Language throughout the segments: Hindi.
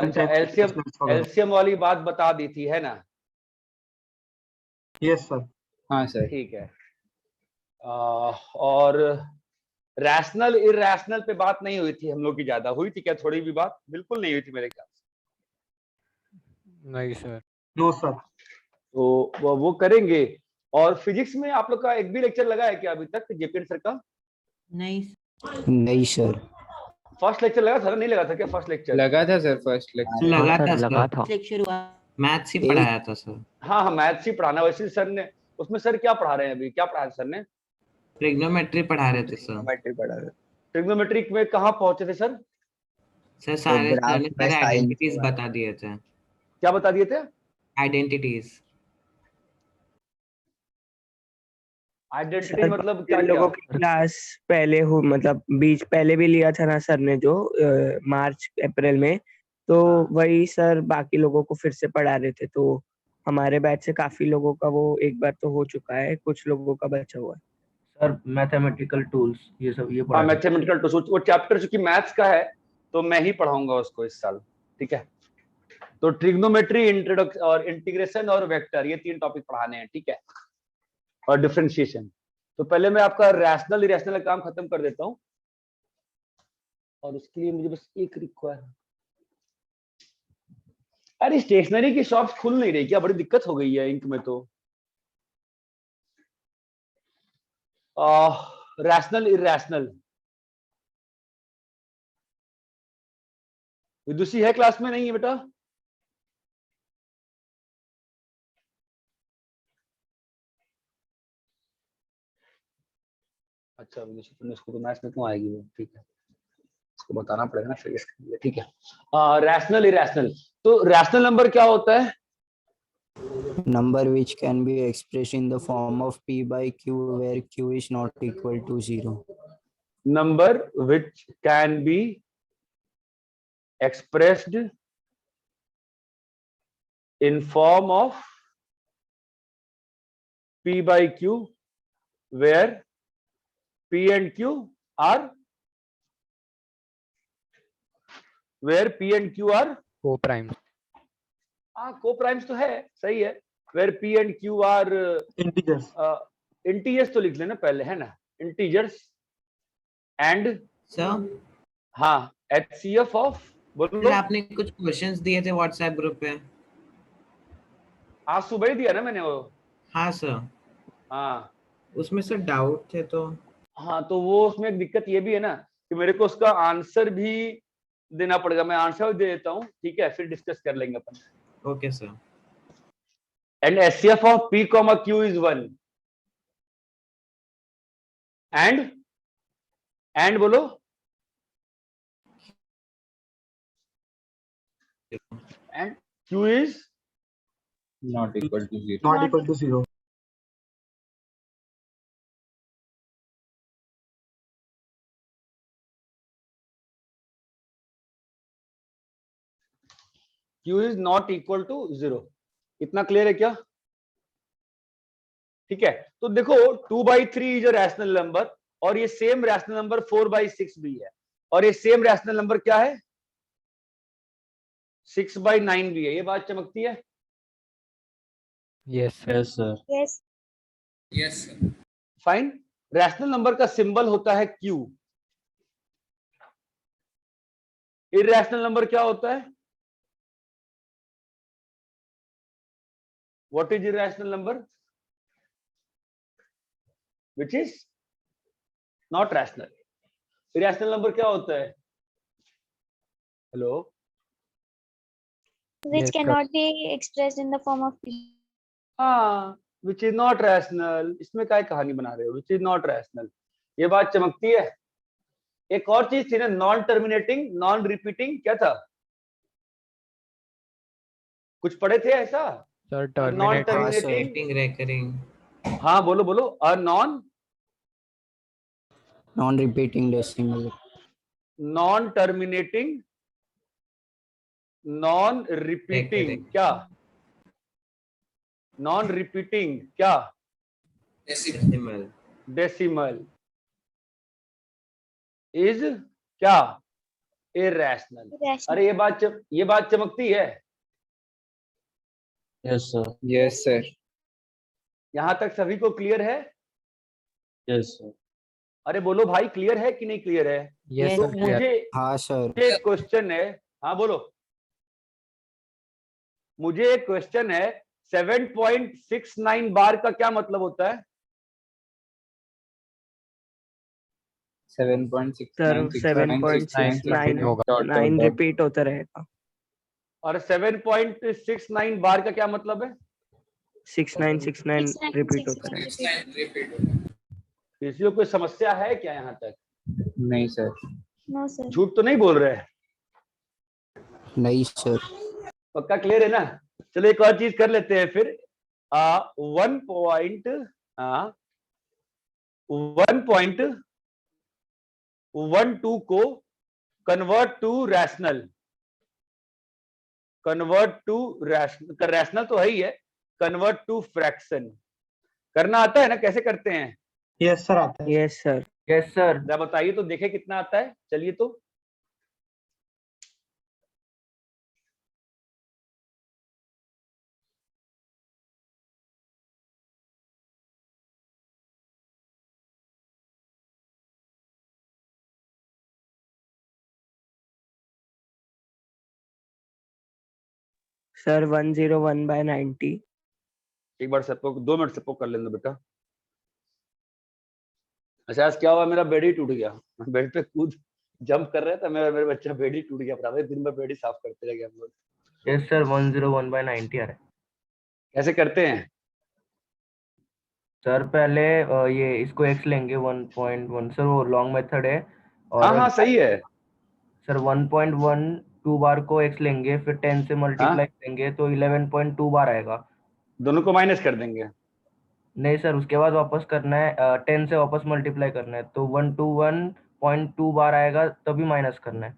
अच्छा, एलसीएम वाली बात बता दी थी, है ना? Yes sir. हाँ सर। ठीक है। और रैशनल इरैशनल पे बात नहीं हुई थी हम लोग की, ज्यादा हुई थी क्या? थोड़ी भी बात? बिल्कुल नहीं हुई थी मेरे ख्याल से। नहीं सर। No sir. तो वो करेंगे। और फिजिक्स में आप लोग का एक भी लेक्चर लगा है क्या अभी तक, जेपीएन सर का? नहीं सर। फर्स्ट लेक्चर लगा था? नहीं लगा था क्या फर्स्ट लेक्चर? लगा था सर फर्स्ट लेक्चर। लगा लगा था। लेक्चर हुआ, मैथ्स ही पढ़ाया था सर। हाँ हाँ, मैथ्स ही पढ़ाना। वैसे सर ने उसमें सर क्या पढ़ा रहे हैं अभी, क्या पढ़ाया सर ने? ट्रिग्नोमेट्री पढ़ा रहे थे सर। ट्रिग्नोमेट्री पढ़ा रहे थे। ट्रिग्नोमेट्रिक में कहाँ पहुंचे थे सर? सर सारे आइडेंटिटीज बता दिए थे। क्या बता दिए थे? आइडेंटिटीज। आइडेंटिटी मतलब क्या? लोगों की क्लास पहले हो, मतलब बीच पहले भी लिया था ना सर ने, जो मार्च अप्रैल में, तो वही सर बाकी लोगों को फिर से पढ़ा रहे थे। तो हमारे बैच से काफी लोगों का वो एक बार तो हो चुका है, कुछ लोगों का बचा हुआ है। सर मैथमेटिकल टूल्स ये सब ये हाँ, मैथमेटिकल टूल्स, वो चैप्टर चूंकि मैथ्स का है तो मैं ही पढ़ाऊंगा उसको इस साल, ठीक है? तो ट्रिग्नोमेट्री, इंट्रोडक्शन और इंटीग्रेशन और वेक्टर, ये 3 टॉपिक पढ़ाने हैं, ठीक है? और डिफरेंशिएशन। तो पहले मैं आपका रैशनल इरेशनल का काम खत्म कर देता हूं, और उसके लिए मुझे बस एक रिक्वायर। अरे स्टेशनरी की शॉप्स खुल नहीं रही क्या? बड़ी दिक्कत हो गई है इंक में। तो रैशनल इरेशनल विदुषी है क्लास में? नहीं है बेटा? अच्छा, विदुषी तुमने इसको तो मैथ्स में क्यों आएगी वो? ठीक है, इसको बताना पड़ेगा ना फिर इसके लिए, ठीक है? Rational irrational. तो रैशनल नंबर क्या होता है? Number which can be expressed in the form of p by q where q is not equal to 0. Number which can be expressed in form of p by q where p and q are coprime. हाँ, को प्राइम्स तो है, सही है। Where p and q are integers. Integers तो लिख लेना पहले, है ना? इंटीजर्स एंड सर हाँ, HCF ऑफ, बोलो। सर आपने कुछ क्वेश्चंस दिए थे व्हाट्सएप ग्रुप पे। आज सुबह ही दिया ना मैंने वो। हाँ सर। हाँ, उसमें सर डाउट थे तो। हाँ, तो वो उसमें एक दिक्कत ये भी है ना कि मेरे को उसका आंसर भी देना पड़ेगा। मैं आंसर दे देता हूँ, ठीक है? फिर डिस्कस कर लेंगे अपन। Okay sir. And HCF of P, Q is 1 and बोलो and Q is Not equal to 0. Not equal to 0। Q is not equal to 0। इतना क्लियर है क्या? ठीक है, तो देखो 2/3 इज अ रैशनल नंबर, और ये सेम रैशनल नंबर 4/6 भी है, और ये सेम रैशनल नंबर क्या है? 6/9 भी है। ये बात चमकती है? Yes sir. Yes sir. Fine. Rational number का सिंबल होता है Q। इरैशनल नंबर क्या होता है? What is irrational number? Which is not rational. Irrational number क्या होता है? Hello? Which cannot be expressed in the form of p. हाँ, which is not rational. इसमें क्या कहानी बना रहे हो? Which is not rational. ये बात चमकती है। एक और चीज थी ना, नॉन टर्मिनेटिंग, नॉन रिपीटिंग, क्या था? कुछ पढ़े थे ऐसा? Sir non terminating, recurring. हाँ बोलो बोलो। अ Non repeating decimal. Non terminating, non repeating, क्या? नॉन रिपीटिंग क्या? डेसिमल इज क्या? इरेशनल। Irrational. अरे ये बात चमकती है। Yes, sir. Yes, sir. यहां तक सभी को क्लियर है? Yes, sir. अरे बोलो भाई, क्लियर है कि नहीं क्लियर है? Yes, तो sir. Clear. मुझे हाँ सर। एक क्वेश्चन है। हाँ बोलो। मुझे एक क्वेश्चन है, 7.69 बार का क्या मतलब होता है? 7.69 रिपीट होता रहेगा। और 7.69 बार का क्या मतलब है? 6969 रिपीट होता रहेगा। 69 repeat होगा। किसी को कोई समस्या है क्या यहाँ तक? नहीं सर। No, sir. झूठ तो नहीं बोल रहे हैं? नहीं सर। पक्का क्लियर है ना? चलो एक और चीज कर लेते हैं फिर। 1.12 को कन्वर्ट टू रैशनल। रैशनल तो है ही है। कन्वर्ट टू फ्रैक्शन करना आता है ना? कैसे करते हैं? यस सर आता है। Yes sir. Yes sir. जरा बताइए तो, देखे कितना आता है। चलिए तो सर 101/90। एक बार सबको 2 मिनट सबको कर लेना बेटा। अच्छा आज क्या हुआ, मेरा बेड ही टूट गया। बेड पे कूद जंप कर रहा था, मेरे बच्चा बेड ही टूट गया। बराबर दिन भर बेड ही साफ करते रह गए हम लोग। यस सर 101/90 आ रहा है। कैसे करते हैं? सर पहले ये इसको x लेंगे 1.1 सर, वो लॉन्ग मेथड है। हाँ हाँ सही है। सर 1.12 बार को x लेंगे, फिर 10 से मल्टीप्लाई करेंगे तो 11.2 बार आएगा। दोनों को माइनस कर देंगे। नहीं सर, उसके बाद वापस करना है, 10 से वापस मल्टीप्लाई करना है तो 121.2 बार आएगा, तभी माइनस करना है।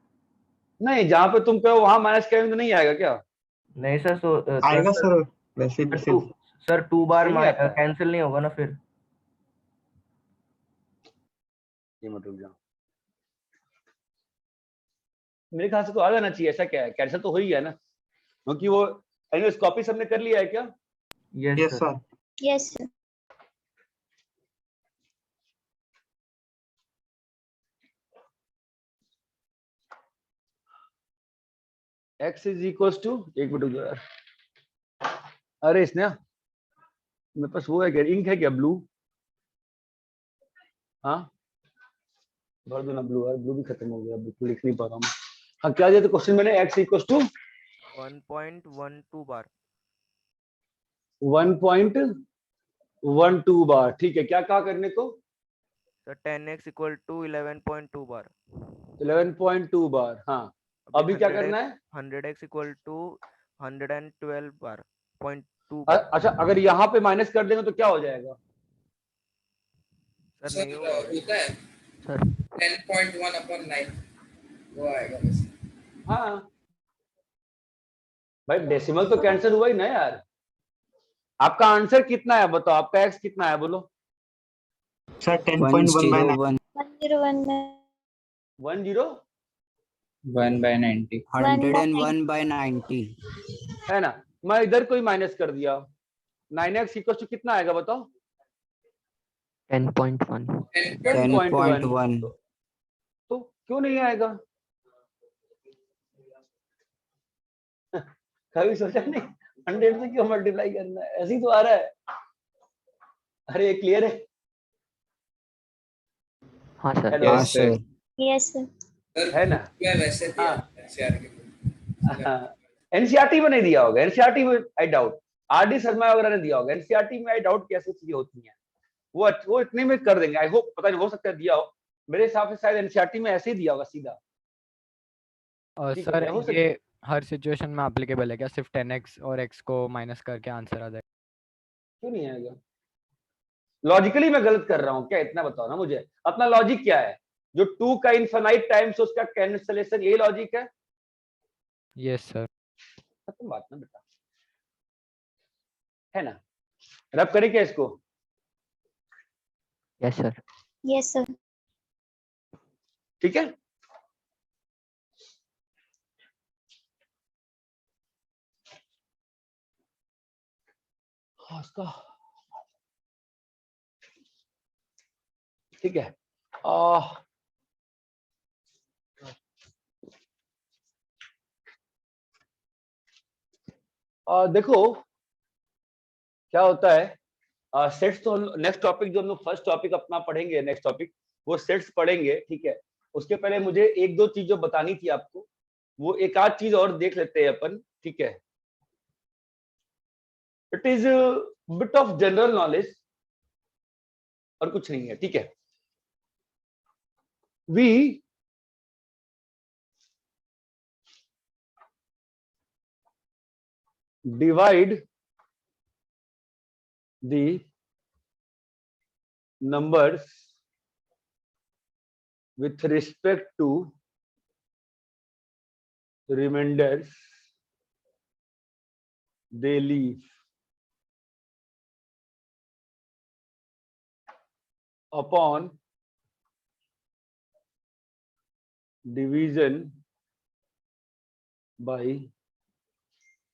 नहीं, जहां पे तुम कहो वहां माइनस करेंगे तो नहीं आएगा क्या? नहीं सर, आएगा सर वैसे भी सर 2 बार नहीं आता। कैंसिल नहीं होगा ना फिर। ये मत रुक जाओ, मेरे ख्याल से तो आ जाना चाहिए। ऐसा क्या है, कैंसिल तो हो ही है ना, क्योंकि वो एनीवेज कॉपी सबने कर लिया है क्या? Yes sir. Yes, sir. x is equal to, एक मिनट रुक जाओ यार। अरे इसने मेरे पास वो है क्या, इंक है क्या ब्लू? हाँ भर दो ना ब्लू। यार ब्लू भी खत्म हो गया, बिल्कुल लिख नहीं पा रहा हूँ। हाँ क्या दिया था क्वेश्चन मैंने? x इक्वल टू 1.12 बार। 1.12 बार। ठीक है, क्या कहा करने को? तो 10x इक्वल टू 11.2 बार। 11.2 बार। हाँ अभी क्या करना है? 100x इक्वल टू 112 बार 0.2 अच्छा अगर यहाँ पे माइनस कर देंगे तो क्या हो जाएगा? सर सर नहीं होगा होता है सर। 10.1/9 वो आएगा वैसे। हाँ भाई डेसिमल तो कैंसिल हुआ ही ना यार। आपका आंसर कितना है बताओ? आपका एक्स कितना है बोलो? सर 10.1/9 101/90 है ना। मैं इधर कोई माइनस कर दिया, 9x इक्वल टू कितना आएगा बताओ? 10.1 10.1 तो क्यों नहीं आएगा? कभी सोचा नहीं 100 से क्यों मल्टीप्लाई करना है? ऐसे ही तो आ रहा है। अरे ये क्लियर है? हाँ सर। हाँ सर। Yes, sir. है ना? वैसे दिया एनसीईआरटी के। एनसीईआरटी में नहीं दिया होगा, एनसीईआरटी में आई डाउट। आरडी शर्मा वगैरह ने दिया होगा। एनसीईआरटी में आई डाउट कि ऐसी चीजें होती हैं। वो इतने में कर देंगे। आई होप, पता नहीं हो सकता है दिया हो। मेरे हिसाब से शायद एनसीईआरटी में ऐसे ही दिया होगा सीधा। ठीक है, सर हो सकता ये है। हर सिचुएशन में एप्लीकेबल है क्या? सिर्फ 10x और x को माइनस करके आंसर आ जाए? क्यों नहीं आएगा? लॉजिकली मैं गलत कर रहा हूँ क्या? इतना बताओ ना मुझे, अपना लॉजिक क्या है? जो 2 का इनफाइनाइट टाइम्स उसका कैंसिलेशन, ये लॉजिक है। Yes sir. खत्म बात ना बेटा, है ना? रब करें क्या इसको? Yes sir. Yes, sir. ठीक है। उसका ठीक है। देखो क्या होता है, सेट्स तो नेक्स्ट टॉपिक जो हम लोग फर्स्ट टॉपिक अपना पढ़ेंगे, नेक्स्ट टॉपिक वो सेट्स पढ़ेंगे, ठीक है। उसके पहले मुझे एक दो चीज जो बतानी थी आपको, वो एक आध चीज और देख लेते हैं अपन, ठीक है। It is bit of general knowledge और कुछ नहीं है, ठीक है। We divide the numbers with respect to remainders they leave upon division by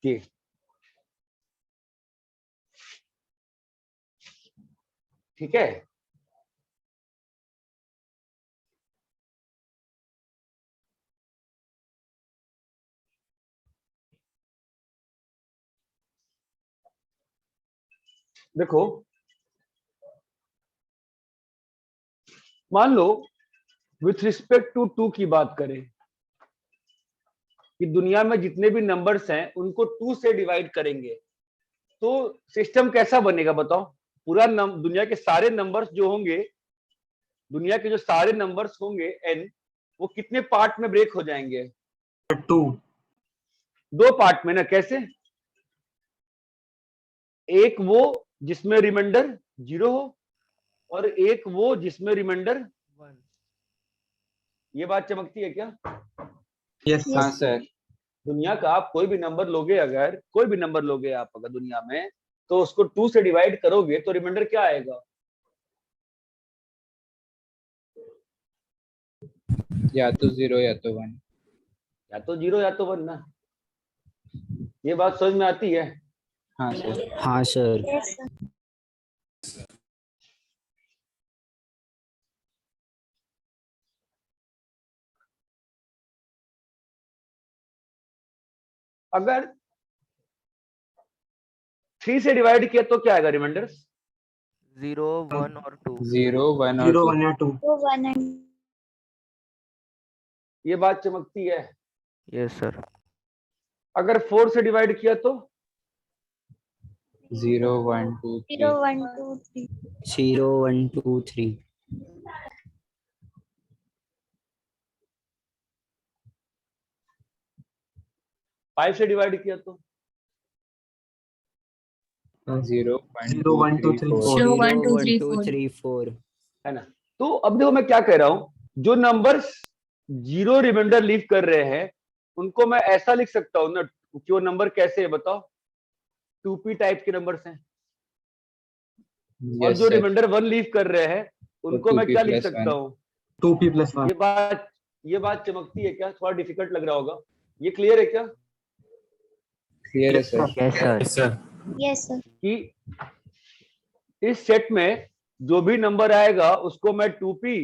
k। ठीक है। देखो मान लो विथ रिस्पेक्ट टू 2 की बात करें कि दुनिया में जितने भी नंबर्स हैं उनको 2 से डिवाइड करेंगे तो सिस्टम कैसा बनेगा बताओ। पूरा दुनिया के सारे नंबर्स जो होंगे, दुनिया के जो सारे नंबर्स होंगे n, वो कितने पार्ट में ब्रेक हो जाएंगे? 2 पार्ट में ना। कैसे? एक वो जिसमें रिमाइंडर 0 हो और एक वो जिसमें रिमाइंडर 1। ये बात चमकती है क्या? यस हाँ सर। दुनिया का आप कोई भी नंबर लोगे, अगर कोई भी नंबर लोगे आप अगर दुनिया में, तो उसको 2 से डिवाइड करोगे तो रिमाइंडर क्या आएगा? या तो 0 या तो 1। या तो 0 या तो 1 ना। ये बात समझ में आती है? हाँ सर। हाँ सर। Yes, sir. अगर 3 से डिवाइड किया तो क्या आएगा रिमाइंडर? 0, 1 और 2। 0, 1 और 0, 1 या 2। So 1 and ये बात चमकती है। Yes sir. अगर 4 से डिवाइड किया तो 0, 1, 2, 3। 0 1 2 3. 0 1 2 3। 5 से डिवाइड किया तो 0, 1, 0, 1, 2, 3, 4। 0 1 2 3 4 है ना। तो अब देखो मैं क्या कह रहा हूं, जो नंबर्स 0 रिमाइंडर लीव कर रहे हैं उनको मैं ऐसा लिख सकता हूं ना कि वो नंबर कैसे है बताओ? 2p टाइप के नंबर्स हैं। और जो रिमाइंडर 1 लीव कर रहे हैं उनको मैं क्या लिख सकता हूँ? 2p + 1। ये बात चमकती है क्या? थोड़ा डिफिकल्ट लग रहा होगा। ये क्लियर है क्या? क्लियर है sir. Yes sir. Yes, sir. कि इस सेट में जो भी नंबर आएगा उसको मैं 2p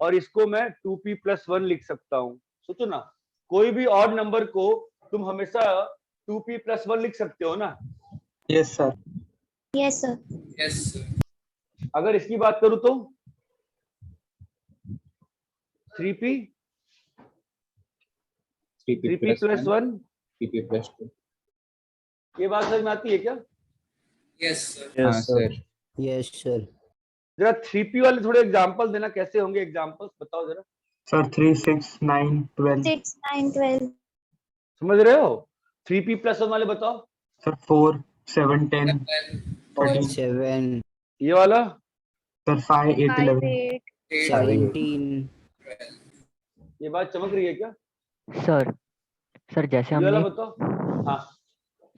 और इसको मैं 2p + 1 लिख सकता हूँ। सोचो ना, कोई भी ऑड नंबर को तुम हमेशा 2p + 1 लिख सकते हो ना। Yes sir. Yes, sir. Yes, sir. अगर इसकी बात करूं तो 3p + 1 3p + 2। ये बात समझ में आती है क्या? Yes, sir. हाँ सर। Yes sir. जरा 3p वाले थोड़े एग्जांपल देना, कैसे होंगे एग्जांपल्स बताओ जरा। सर 3, 6, 9, 12। 6 9 12. समझ रहे हो? 3p + 1 वाले बताओ। सर 4, 7, 10, 14। 7 ये वाला सर 5, 8, 5 11। 8. 17। ये बात चमक रही है क्या? सर जैसे ये वाला हमने बताओ। हाँ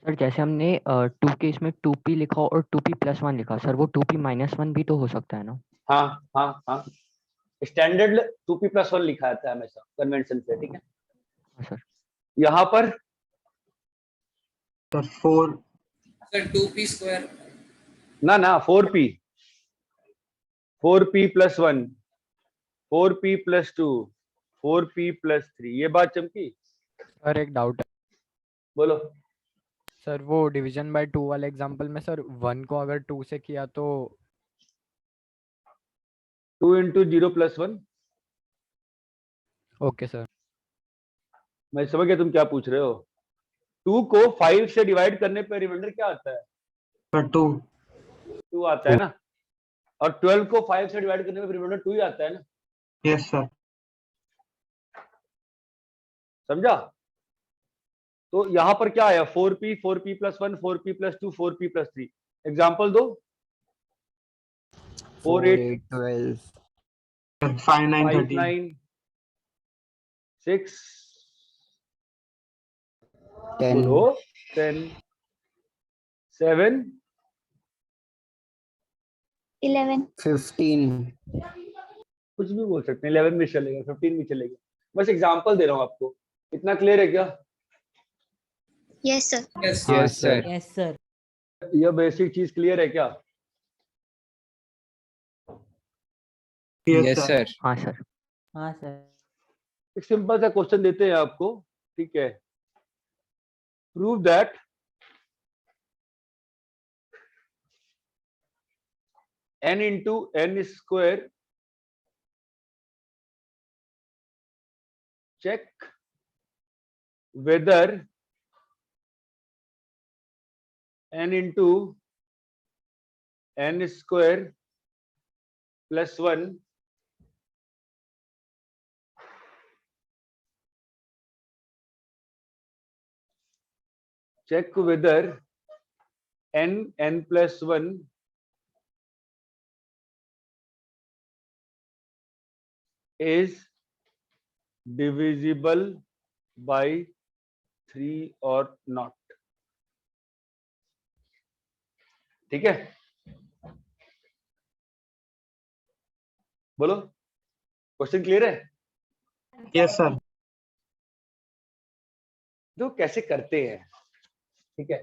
सर जैसे हमने 2 के इसमें 2p लिखा और 2p + 1 लिखा, सर वो 2p - 1 भी तो हो सकता है ना? हाँ हाँ हाँ, स्टैंडर्ड 2p + 1 लिखा जाता है हमेशा कन्वेंशन से, ठीक है। हाँ सर। यहाँ पर सर 4। Sir, 2p square. ना 4p 4p + 1 4p + 2 4p + 3 ये बात चमकी। सर एक डाउट है बोलो। सर, वो डिवीजन बाय 2 वाले एग्जांपल में सर 1 को अगर 2 से किया तो 2 × 0 + 1। Okay sir. मैं समझ गया तुम क्या पूछ रहे हो। 2 को 5 से डिवाइड करने पर रिमाइंडर क्या आता है? सर 2। 2 आता है ना, और 12 को 5 से डिवाइड करने पर रिमाइंडर 2 ही आता है ना। Yes sir. समझा? तो यहां पर क्या आया? 4p 4p + 1 4p + 2 4p + 3। Example दो। 4 8 12 5 9 5 13 9 6 10 बोलो 10 7 11 15 कुछ भी बोल सकते हैं। 11 भी चलेगा, 15 भी चलेगा। बस एग्जांपल दे रहा हूं आपको। इतना क्लियर है क्या? yes sir Yes. हाँ Yes, sir. Sir Yes, sir. यह बेसिक चीज क्लियर है क्या? Yes, Yes, sir. sir. हाँ सर। हाँ sir. एक सिंपल सा क्वेश्चन देते हैं आपको, ठीक है। Prove that n × n² check whether n × n² + 1 check whether n + 1 is divisible by 3 or not। ठीक है, बोलो। क्वेश्चन क्लियर है? Yes, sir. जो कैसे करते हैं, ठीक है।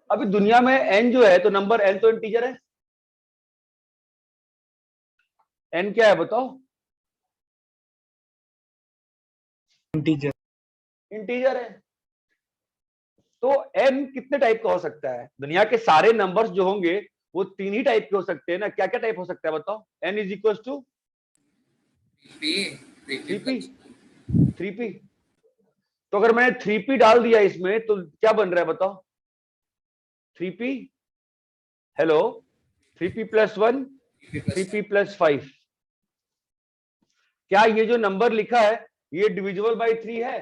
अभी दुनिया में n जो है, तो नंबर n तो इंटीजर है। n क्या है बताओ? Integer. इंटीजर है। तो n कितने टाइप का हो सकता है? दुनिया के सारे नंबर्स जो होंगे वो 3 ही टाइप के हो सकते हैं ना। क्या क्या टाइप हो सकता है बताओ? n = 3p। तो अगर मैंने 3p डाल दिया इसमें तो क्या बन रहा है बताओ? 3p, hello, 3p + 1 3p + 5। क्या ये जो नंबर लिखा है ये डिविजिबल बाय 3 है?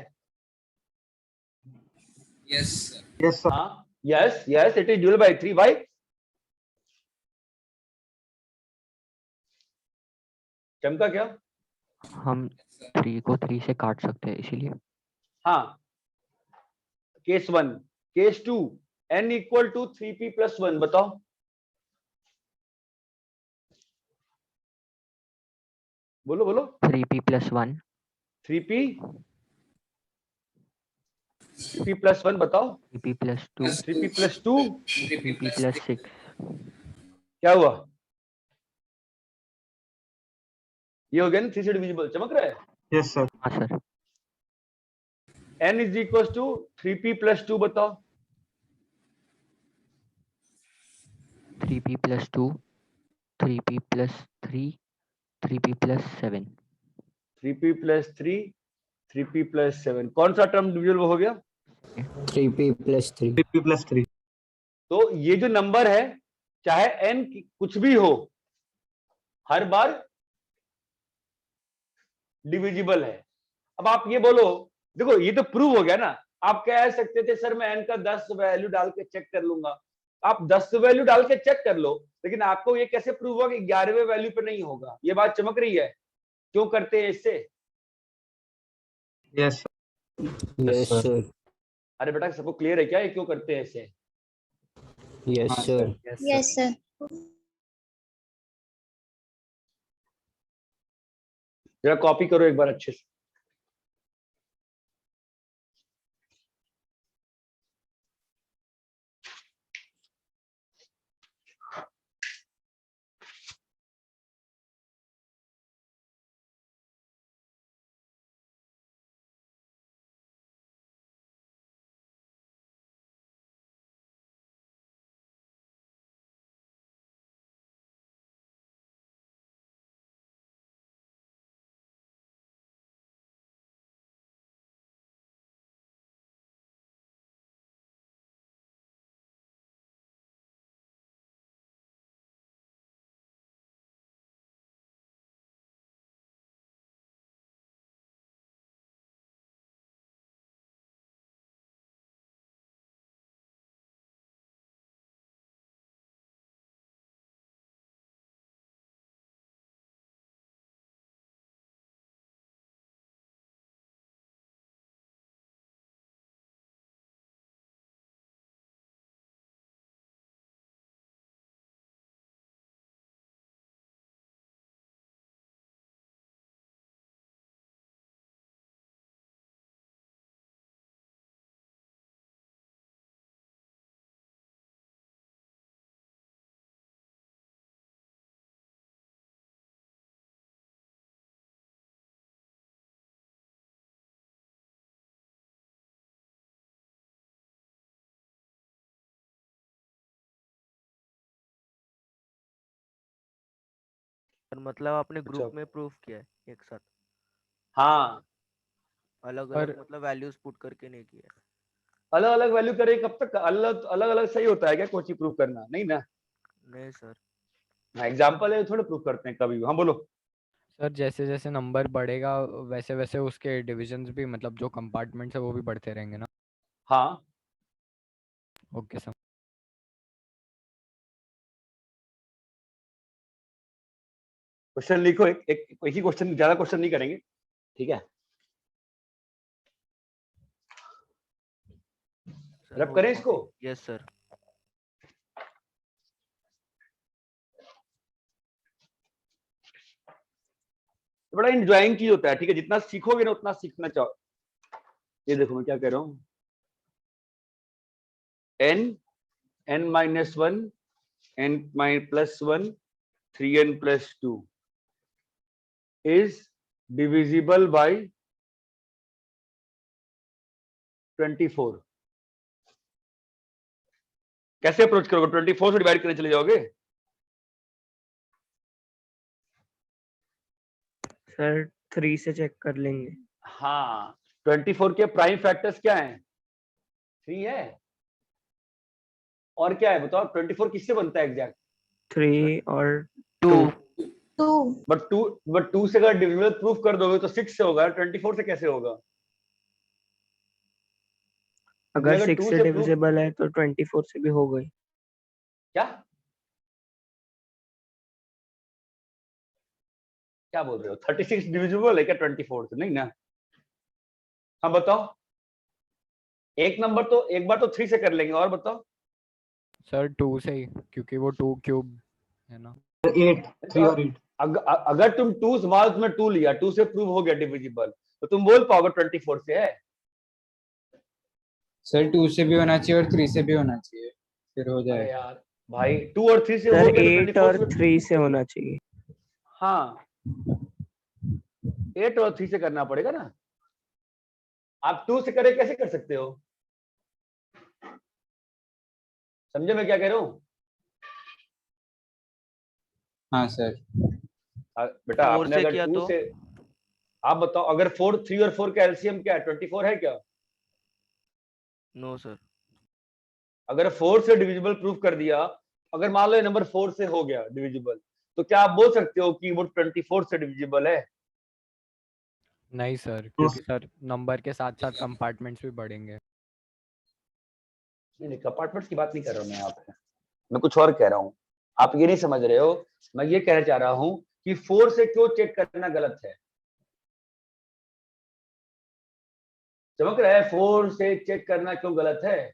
Yes, sir. Yes, sir. हाँ, yes yes, it is divisible by 3। भाई चमका क्या? हम 3 को 3 से काट सकते हैं इसीलिए। हाँ, केस 1। केस 2, n = 3p + 1 बताओ। बोलो बोलो। 3p + 1 3p 3p + 1 बताओ। 3p + 2 3p + 2 3p + 6 क्या हुआ? ये हो गया ना 3 से डिविजिबल। चमक रहा है? Yes, sir. हाँ सर। n = 3p + 2 बताओ। 3p + 2 3p + 3 3p + 7 3p + 3 3p + 7 कौन सा टर्म डिविजिबल हो गया? 3p + 3 3p + 3. तो ये जो नंबर है चाहे n कुछ भी हो, हर बार डिविजिबल है। अब आप ये बोलो, देखो ये तो प्रूव हो गया ना। आप कह सकते थे सर मैं n का 10 वैल्यू डाल के चेक कर लूंगा। आप 10 वैल्यू डाल के चेक कर लो, लेकिन आपको ये कैसे प्रूव होगा कि 11वें वैल्यू पे नहीं होगा? ये बात चमक रही है? क्यों करते हैं इससे? Yes, sir. yes sir अरे बेटा सबको क्लियर है क्या ये क्यों करते हैं इसे? yes हाँ, sir sir. yes sir जरा कॉपी करो एक बार अच्छे से। मतलब आपने अच्छा। ग्रुप में प्रूफ किया है एक साथ, हाँ, अलग पर अलग मतलब वैल्यूज पुट करके नहीं किया है। अलग अलग वैल्यू करे कब तक अलग अलग अलग सही होता है क्या कोई चीज प्रूव करना? नहीं ना। नहीं सर। एग्जाम्पल है थोड़े प्रूव करते हैं कभी भी। हाँ बोलो। सर जैसे जैसे नंबर बढ़ेगा वैसे वैसे उसके डिविजन्स भी मतलब जो कंपार्टमेंट्स है वो भी बढ़ते रहेंगे ना? हाँ, ओके सर। क्वेश्चन लिखो, एक ही क्वेश्चन, ज्यादा क्वेश्चन नहीं करेंगे, ठीक है? रब करें इसको। Yes sir. बड़ा इंजॉइंग चीज होता है, ठीक है? जितना सीखोगे ना उतना सीखना चाहो। ये देखो मैं क्या कह रहा हूँ, n minus one n plus one 3n plus two is divisible by 24। कैसे अप्रोच करोगे? 24 से डिवाइड करने चले जाओगे? सर 3 से चेक कर लेंगे। हाँ, 24 के प्राइम फैक्टर्स क्या हैं? 3 है और क्या है बताओ? 24 किससे बनता है एग्जैक्ट? 3 और 2 2 बट टू से अगर डिविजिबल प्रूफ कर दोगे तो 6 से होगा, 24 से कैसे होगा? अगर अगर 6 2 से से प्रूफ, डिविजिबल है तो 24 से भी हो गई। क्या क्या बोल रहे हो? 36 डिविजिबल है क्या 24 से? नहीं ना। हाँ बताओ, एक नंबर तो एक बार तो 3 से कर लेंगे, और बताओ। सर 2 से ही, क्योंकि वो 2 क्यूब है ना। 8 3 और 8 अगर तुम 2 सवाल में 2 लिया, 2 से प्रूव हो गया डिविजिबल, तो तुम बोल पाओगे 24 से है? सर 2 से भी होना चाहिए और 3 से भी होना चाहिए, फिर हो अरे जाए। यार भाई, 2 और 3 से सर हो गया तो 8 24 और से। 3 से होना चाहिए। हाँ, 8 और 3 से करना पड़ेगा ना। आप 2 से करे कैसे कर सकते हो? समझे मैं क्या कह रहा हूँ? हाँ सर। बेटा 4 आपने से अगर किया 2 तो से, आप बताओ अगर 3 और 4 का एलसीएम क्या है? 24 है क्या? No sir. अगर 4 से डिविजिबल प्रूफ कर दिया, अगर मान लो ये नंबर 4 से हो गया डिविजिबल, तो क्या आप बोल सकते हो कि वो 24 से डिविजिबल है? नहीं सर, क्योंकि सर नंबर के साथ साथ कंपार्टमेंट्स भी बढ़ेंगे। नहीं, कंपार्टमेंट्स की बात नहीं कर रहा हूँ मैं यहाँ पे, मैं कुछ और कह रहा हूँ। आप ये नहीं समझ रहे हो। मैं ये कहना चाह रहा हूँ कि 4 से क्यों चेक करना गलत है? चमक रहा है? 4 से चेक करना क्यों गलत है?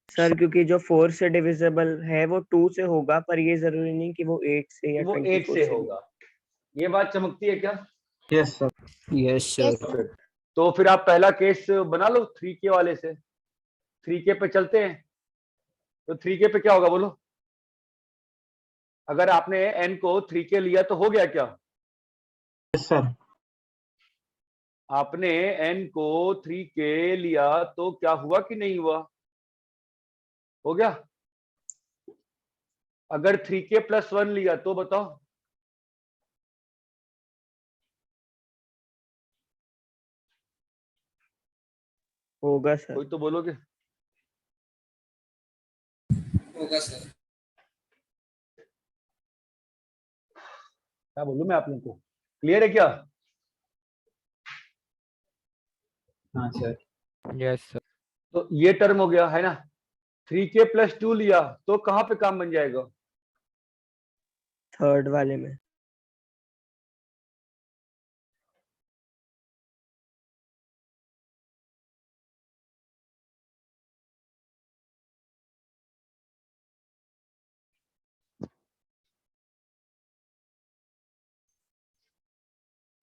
सर क्योंकि जो 4 से डिविजिबल है वो 2 से होगा, पर ये जरूरी नहीं कि वो 8 से या वो 8 24 से से भी। होगा। ये बात चमकती है क्या? Yes sir. Yes sir. तो फिर आप पहला केस बना लो 3K वाले से। 3K पे चलते हैं। तो 3K पे क्या होगा बोलो? अगर आपने n को 3K लिया तो हो गया क्या? Yes sir. आपने n को 3K लिया तो क्या हुआ कि नहीं हुआ? हो गया। अगर 3K प्लस 1 लिया तो बताओ। होगा सर। कोई तो बोलोगे। होगा सर। क्या बोलूं मैं आप लोगों को? क्लियर है क्या? हाँ सर। Yes sir. तो ये टर्म हो गया है ना। 3K प्लस 2 लिया तो कहां पे काम बन जाएगा? थर्ड वाले में।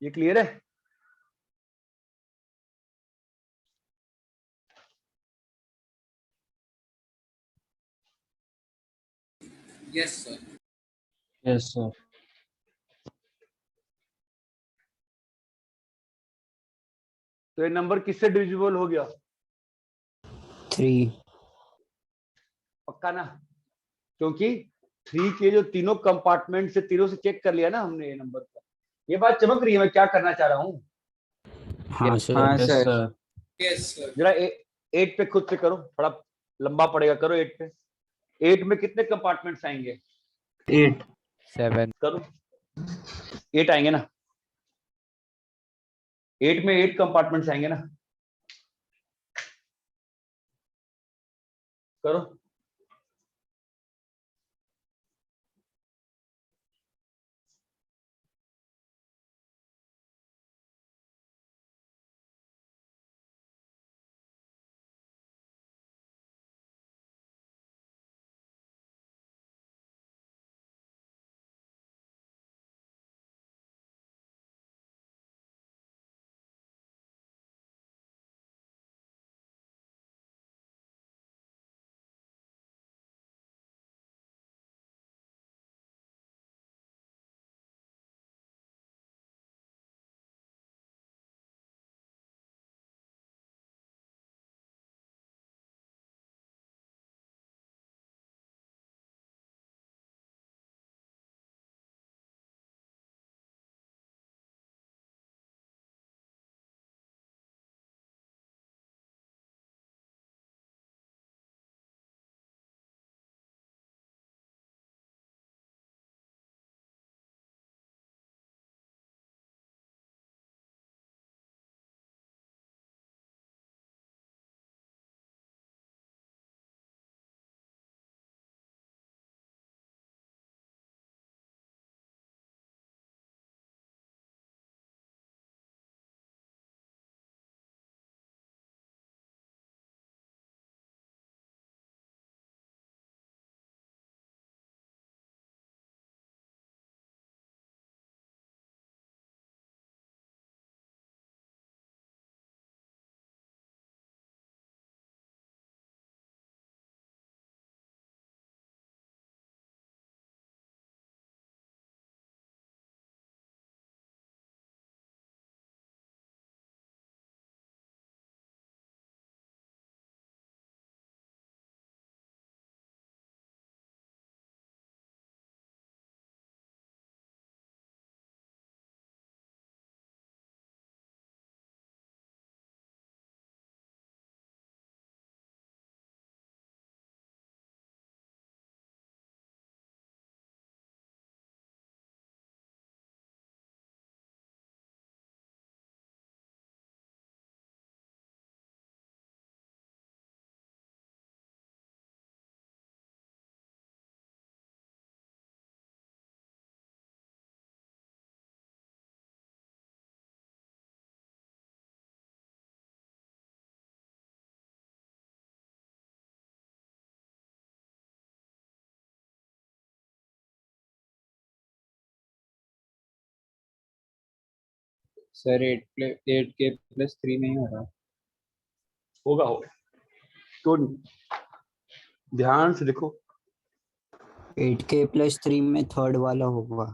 ये क्लियर है? Yes sir. Yes sir. तो ये नंबर किससे डिविजिबल हो गया? 3। पक्का ना? क्योंकि 3 के जो तीनों कंपार्टमेंट से तीनों से चेक कर लिया ना हमने ये नंबर को। ये बात चमक रही है मैं क्या करना चाह रहा हूँ? हाँ सर। हाँ Yes, sir. sir. Yes, sir. जरा 8 पे खुद से करो, थोड़ा लंबा पड़ेगा, करो 8 पे। 8 में कितने कंपार्टमेंट्स आएंगे? 8. 7. करो 8 आएंगे ना? 8 में 8 कंपार्टमेंट्स आएंगे ना? करो। सर 8 के+3 नहीं हो रहा। होगा तो ध्यान से देखो। 8k+3 में थर्ड वाला होगा।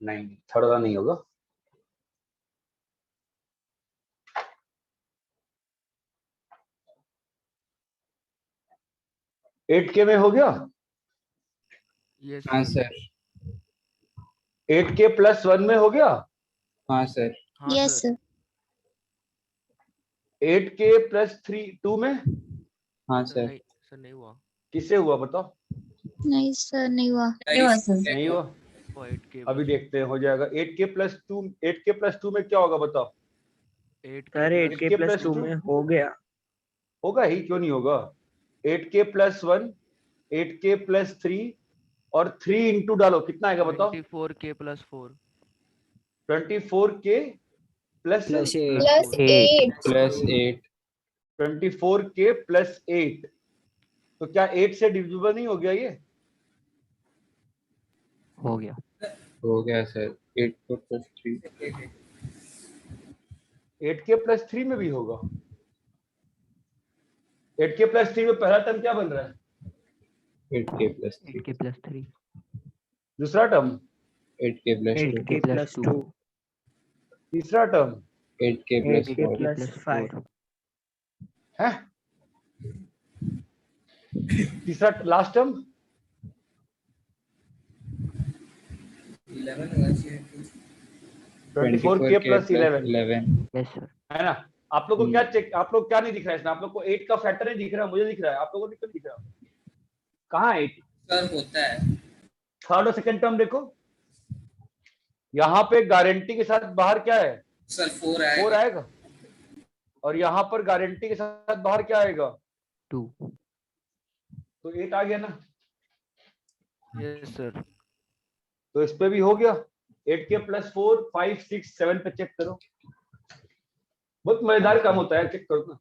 नहीं, थर्ड वाला नहीं होगा। एट के में हो गया। यस हाँ सर। सर। 8k+1 में हो गया। हाँ सर। हाँ यस सर। सर। 8k+2 में हाँ सर सर। नहीं, सर नहीं हुआ। किससे हुआ बताओ? नहीं सर, नहीं हुआ। नहीं हुआ। 8k अभी बस। देखते हैं हो जाएगा। 8k+2 में क्या होगा बताओ? 8k सर प्लस 8k+2 में हो गया। होगा ही, क्यों नहीं होगा? 8k+1, 8k+3 और 3 इंटू डालो, कितना आएगा बताओ? 24k + 4 24k plus +8 +8 24k + 8। तो क्या 8 से डिविजिबल नहीं हो गया ये? हो गया। हो गया सर। 8 + 3 8k+3 में भी होगा। 8k+3 में पहला टर्म क्या बन रहा है? 8k+3 8k+3 दूसरा टर्म 8k+2 8k+2 तीसरा टर्म 8k+4 8k+5 है? तीसरा लास्ट टर्म 11 होना चाहिए 24k प्लस 11 यस सर। है ना? आप लोग को क्या चेक, आप लोग क्या नहीं दिख रहा है इसमें? आप लोग को 8 का फैक्टर नहीं दिख रहा, मुझे दिख रहा है, आप लोगों को दिख रहा? कहाँ 8 सर होता है? थर्ड और सेकंड टर्म देखो, यहाँ पे गारंटी के साथ बाहर क्या है? सर 4 4 आएगा, और यहाँ पर गारंटी के साथ बाहर क्या आएगा? 2। तो 8 आ गया ना? Yes sir. तो इस पे भी हो गया। 8k प्लस 4 5 6 7 पे चेक करो, बहुत मजेदार काम होता है, चेक करो ना।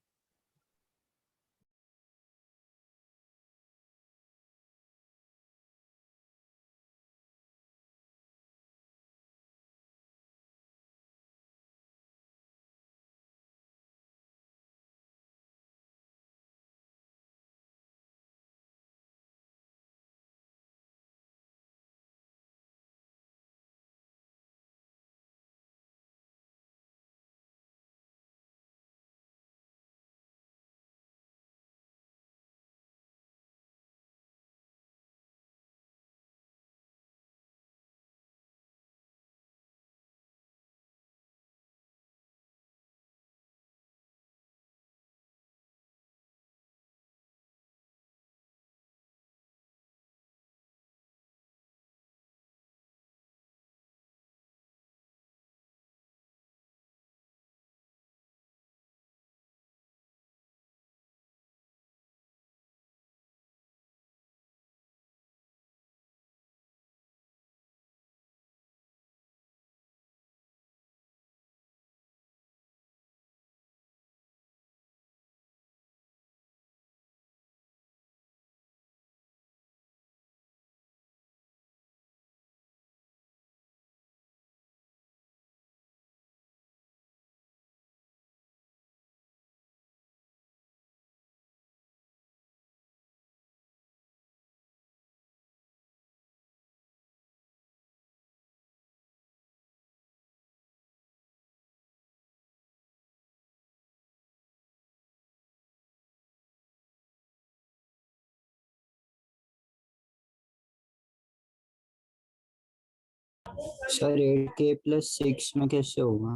सर 8k प्लस 6 में कैसे होगा?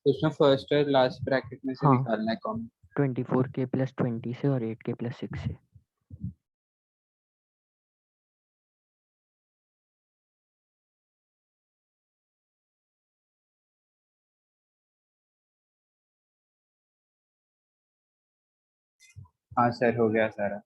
उसमें फर्स्ट और लास्ट ब्रैकेट में से हाँ। निकालना है कॉमन। 24k प्लस 20 से और 8k प्लस 6 से। हाँ सर हो गया सारा।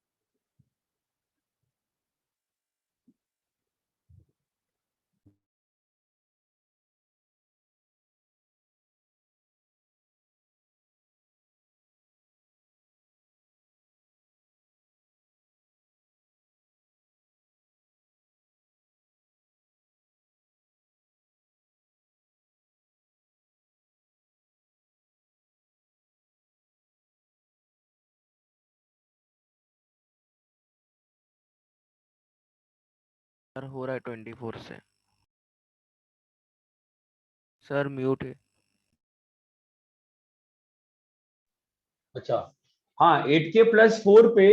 सर हो रहा है 24 से। सर म्यूट है। अच्छा हाँ, 8k प्लस 4 पे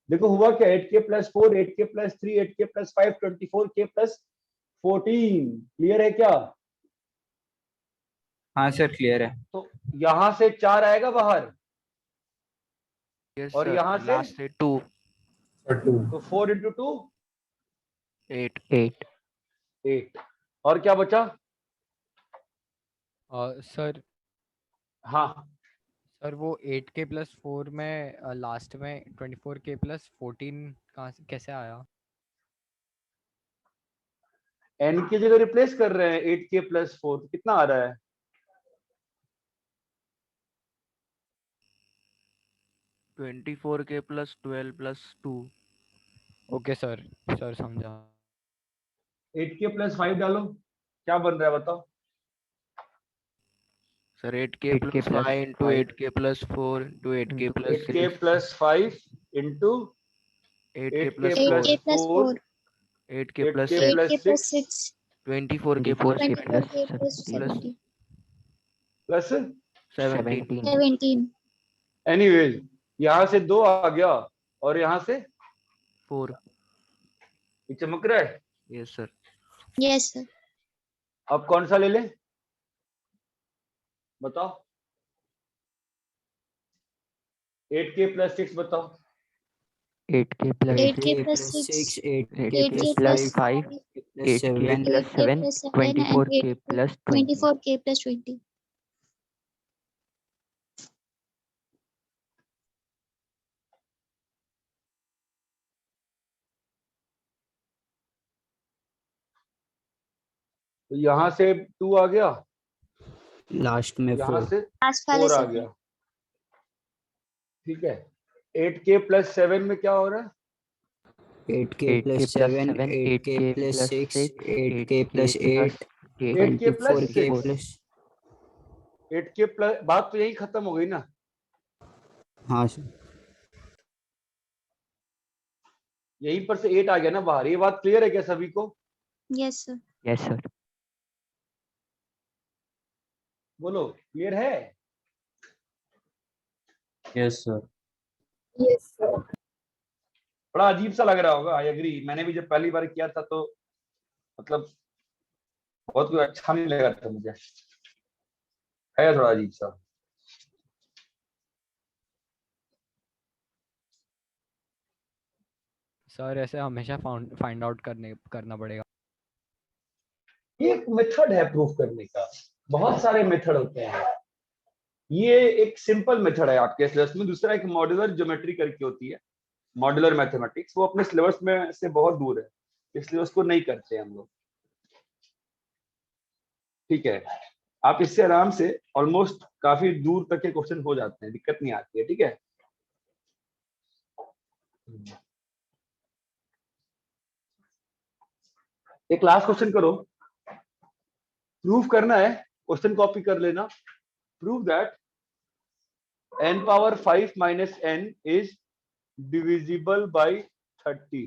देखो हुआ क्या? 8k plus 4 8k plus 3 8k plus 5 24k plus 14। Clear है क्या? हाँ सर क्लियर है। तो यहां से 4 आएगा बाहर, यस और सर, यहाँ से लास्ट से 2। तो 4 इंटू 2 8। 8। और क्या बचा? सर हाँ सर वो 8k प्लस 4 में लास्ट में 24k प्लस 14 कहाँ से कैसे आया? n की जगह रिप्लेस कर रहे हैं 8k प्लस 4, तो कितना आ रहा है? 24k plus 12 plus 2। Okay sir, sir समझा। 8k प्लस 5 डालो, क्या बन रहा है बताओ? Sir 8k 8k plus plus 5 into 5 8k plus 4 into 8k into plus 8k 6 plus 5 into 8k 8k plus plus 4 8k plus 4 4 8k plus 8k 6 plus 8k plus 6 6 24k 24k plus 24k plus 70 70. Plus 17 17. Anyways यहाँ से 2 आ गया और यहाँ से 4 ये चमक रहा है। yes sir Yes, sir. अब कौन सा ले लें बताओ। 8k plus 6 बताओ। 8k plus 8k 6 plus 6. 8k 8k plus plus 5 8k 7 plus 8k 7 plus 7 and 24k plus 20 24k plus 20. तो यहाँ से 2 आ गया, लास्ट में यहाँ 4 से Last वाले 4 आ से गया। ठीक है 8k plus 7 में क्या हो रहा है 8k 8k plus plus 7 7 8k 8k plus plus 6 6 8k plus 8 8k plus 24k 6 plus 8k plus बात तो यही खत्म हो गई ना। हाँ सर यहीं पर से 8 आ गया ना बाहर। ये बात क्लियर है क्या सभी को? Yes, sir. yes sir बोलो क्लियर है? यस सर बड़ा अजीब सा लग रहा होगा, आई एग्री। मैंने भी जब पहली बार किया था तो मतलब बहुत कुछ अच्छा नहीं लगा था मुझे, है थोड़ा अजीब सा। सर ऐसे हमेशा फाइंड आउट करना पड़ेगा। ये एक मेथड है प्रूफ करने का, बहुत सारे मेथड होते हैं। ये एक सिंपल मेथड है आपके सिलेबस में। दूसरा एक मॉड्यूलर ज्योमेट्री करके होती है, मॉड्यूलर मैथमेटिक्स, वो अपने सिलेबस में से बहुत दूर है, इसलिए उसको नहीं करते हम लोग। ठीक है आप इससे आराम से ऑलमोस्ट काफी दूर तक के क्वेश्चन हो जाते हैं, दिक्कत नहीं आती है। ठीक है एक लास्ट क्वेश्चन करो, प्रूफ करना है, क्वेश्चन कॉपी कर लेना। Prove that n power 5 minus n is divisible by 30।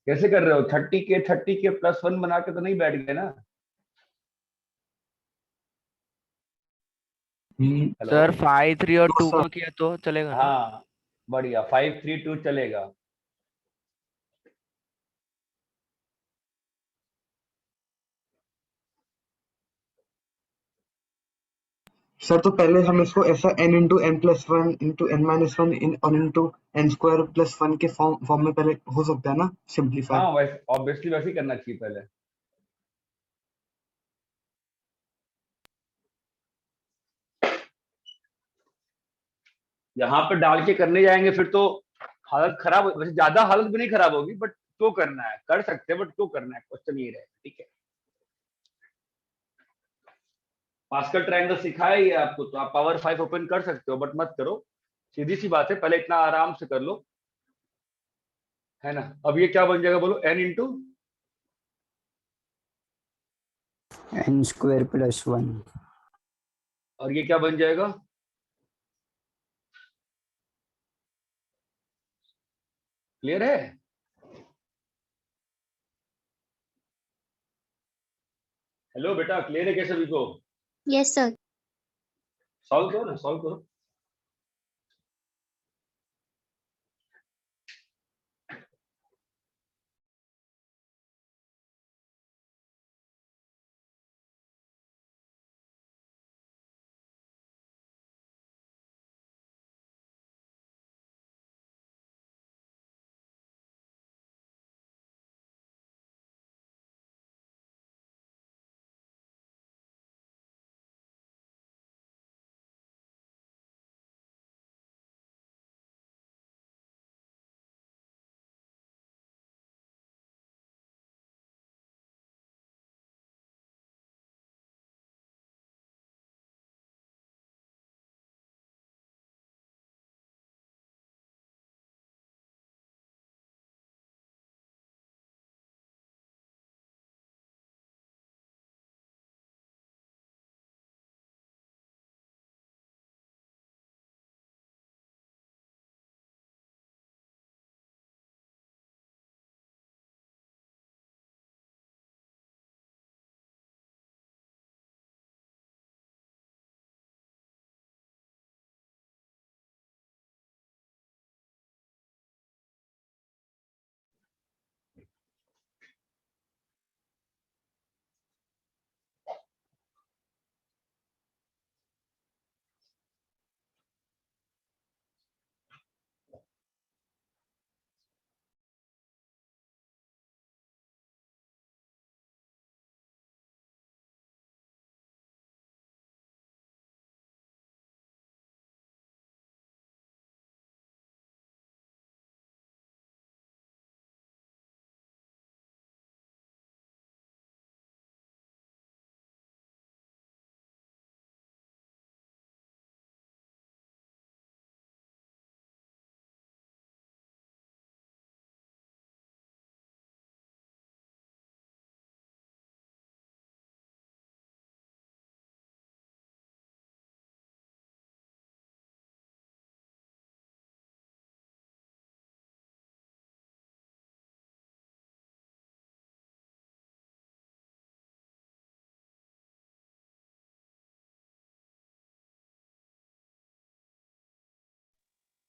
कैसे कर रहे हो? 30 के प्लस 1 बना के तो नहीं बैठ गए ना? हेलो। सर 5 3 और 2 सर। का किया तो चलेगा ना? हाँ बढ़िया, 5 3 2 चलेगा। सर तो पहले हम इसको ऐसा n into N plus one into N minus one और into N square plus one के फॉर्म में पहले हो सकता है ना सिंप्लीफाई? हाँ वैसे ऑब्वियसली वैसे ही करना चाहिए पहले। यहाँ पे डाल के करने जाएंगे फिर तो हालत खराब वैसे ज्यादा हालत भी नहीं खराब होगी, बट क्यों करना है? कर सकते हैं बट क्यों करना है, क्वेश्चन ये रहेगा। ठीक है, पास्कल ट्रायंगल सिखाया ही है आपको, तो आप पावर 5 ओपन कर सकते हो, बट मत करो। सीधी सी बात है, पहले इतना आराम से कर लो, है ना? अब ये क्या बन जाएगा बोलो? n into n square plus 1। और ये क्या बन जाएगा? क्लियर है? हेलो बेटा, क्लियर है क्या सभी को? Yes sir. सॉल्व करो ना, सॉल्व करो।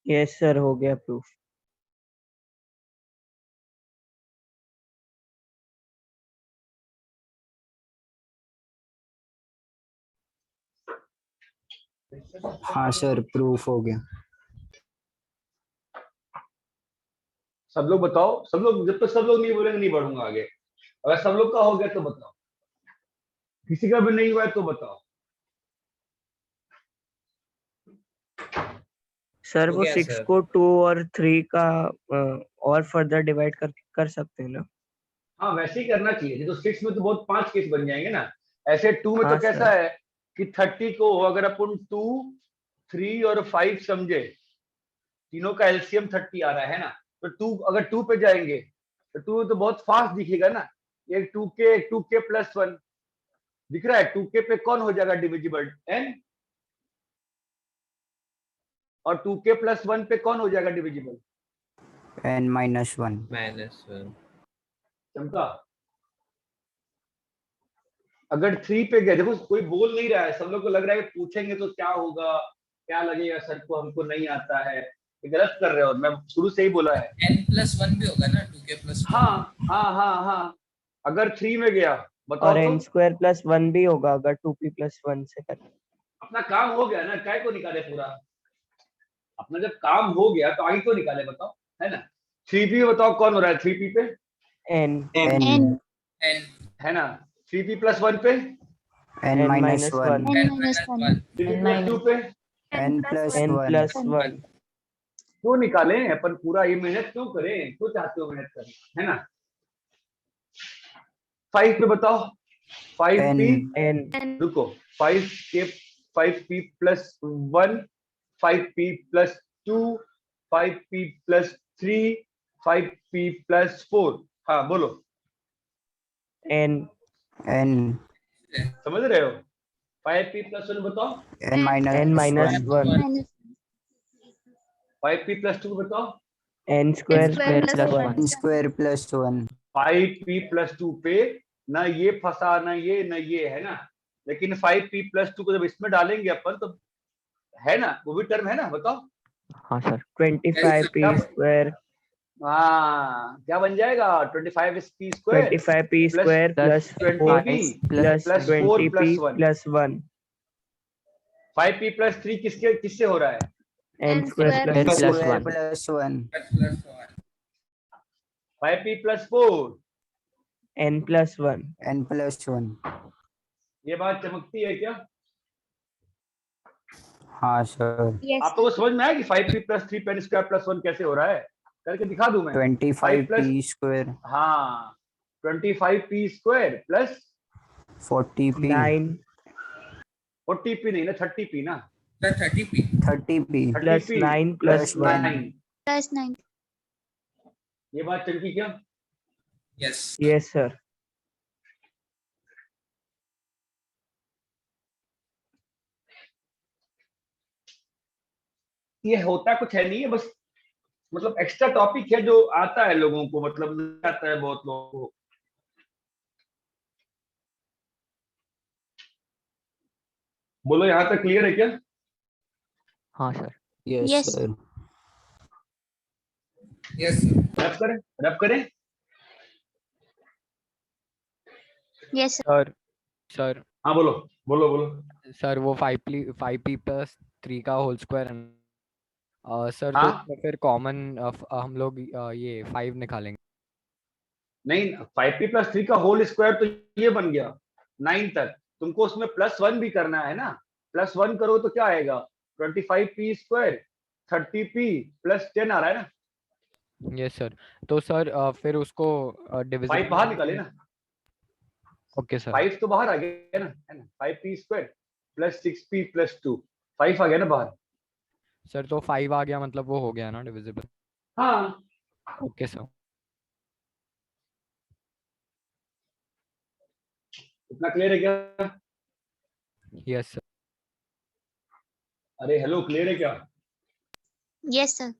यस सर, हो गया प्रूफ। हाँ सर, प्रूफ हो गया। सब लोग बताओ, सब लोग, जब तक सब लोग नहीं बोलेंगे नहीं बढ़ूंगा आगे। अगर सब लोग का हो गया तो बताओ, किसी का भी नहीं हुआ है तो बताओ। सर हो वो गया 6 सर। को 2 और 3 का और फर्दर डिवाइड कर सकते हैं ना? हाँ वैसे ही करना चाहिए, तो 6 में तो बहुत 5 केस बन जाएंगे ना। ऐसे 2 में तो हाँ कैसा सर। है कि 30 को अगर अपन 2 3 और 5 समझे, तीनों का एलसीएम 30 आ रहा है ना, तो 2 अगर 2 पे जाएंगे तो 2 तो बहुत फास्ट दिखेगा ना। एक 2k प्लस 1 दिख रहा है। 2k पे कौन हो जाएगा डिविजिबल? n। और 2k प्लस 1 पे कौन हो जाएगा डिविजिबल? n -1। -1। चमका, अगर 3 पे गए, देखो कोई बोल नहीं रहा है, सब लोग को लग रहा है कि पूछेंगे तो क्या होगा, क्या लगेगा सर को, हमको नहीं आता है, ये गलत कर रहे हो। मैं शुरू से ही बोला है n+1 भी होगा ना, 2k+1। हाँ, अगर 3 में गया बताओ और तो n स्क्वायर प्लस 1 भी होगा अगर 2p+1 से करें। अपना काम हो गया ना, काय को निकाले पूरा, अपना जब काम हो गया तो आगे क्यों निकाले बताओ, है ना। 3p बताओ कौन हो रहा है 3p पे, n n है ना। 3p + 1 पे n minus n 1, n-1 3p + 2 पे n plus n 1, plus 1 क्यों निकाले अपन, पूरा ये मेहनत क्यों करें, क्यों चाहते हो मेहनत करें, है ना। 5 पे बताओ 5p, n रुको 5p + 1, 5p + 2, 5p + 3, 5p + 4, हाँ बोलो n समझ रहे हो। 5p + 1 बताओ, n minus n minus 1, 1 5p + 2 बताओ, n square square plus plus 1 n square plus 1, 5p + 2 पे ना ये फंसा ना ये है ना, लेकिन 5p + 2 को जब इसमें डालेंगे अपन तो है ना, वो भी टर्म है ना, बताओ। हाँ सर 25p square हाँ क्या बन जाएगा, 25p square 25p square plus 20p 4 plus + 4 20p + 1, plus 1 5p + 3 किससे हो रहा है, n square square plus n plus square 1 plus 1, 5p + 4, n plus 1 n plus 1, ये बात चमकती है क्या, हाँ सर, yes आप लोगों को समझ में आया कि 5p + 3 n स्क्वायर + 1 कैसे हो रहा है, करके दिखा दूं मैं। 25p square, हाँ 25p square plus 40p, 9 40p नहीं ना, 30p ना, 30p 30p plus 30p 9 plus 1 9, plus 9 ये बात चमकी क्या, yes yes sir ये होता कुछ है नहीं है, बस मतलब एक्स्ट्रा टॉपिक है जो आता है लोगों को, मतलब नहीं आता है बहुत लोगों को। बोलो यहाँ तक क्लियर है क्या, हाँ sir yes yes sir, yes रब करें yes सर सर हाँ बोलो बोलो बोलो सर वो 5p + 3 का होल स्क्वायर है सर, तो हाँ उसमें फिर कॉमन हम लोग ये 5 निकालेंगे। नहीं 5p + 3 का होल स्क्वायर तो ये बन गया 9 तक, तुमको उसमें +1 भी करना है ना, +1 करो तो क्या आएगा 25p स्क्वायर 30p + 10 आ रहा है ना, यस सर, तो सर फिर उसको 5 डिविजिबल बाहर निकाले ना, ओके सर 5 तो बाहर आ गया ना, है ना, 5p स्क्वायर + 6p + 2, 5 आ गया ना बाहर, सर, तो 5 आ गया मतलब वो हो गया ना डिविजिबल। हाँ ओके सर इतना क्लियर है क्या, यस सर अरे हेलो क्लियर है क्या, yes sir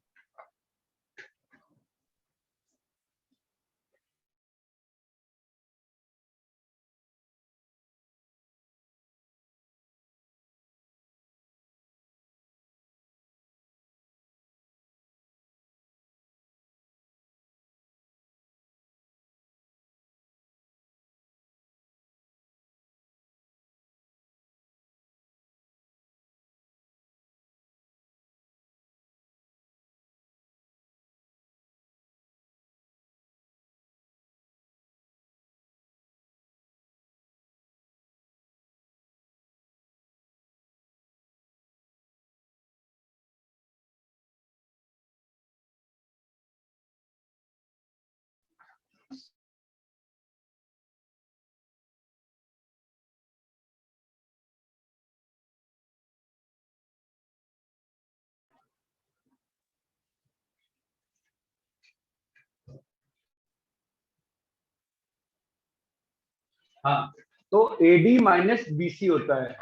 हाँ तो AD - BC होता है,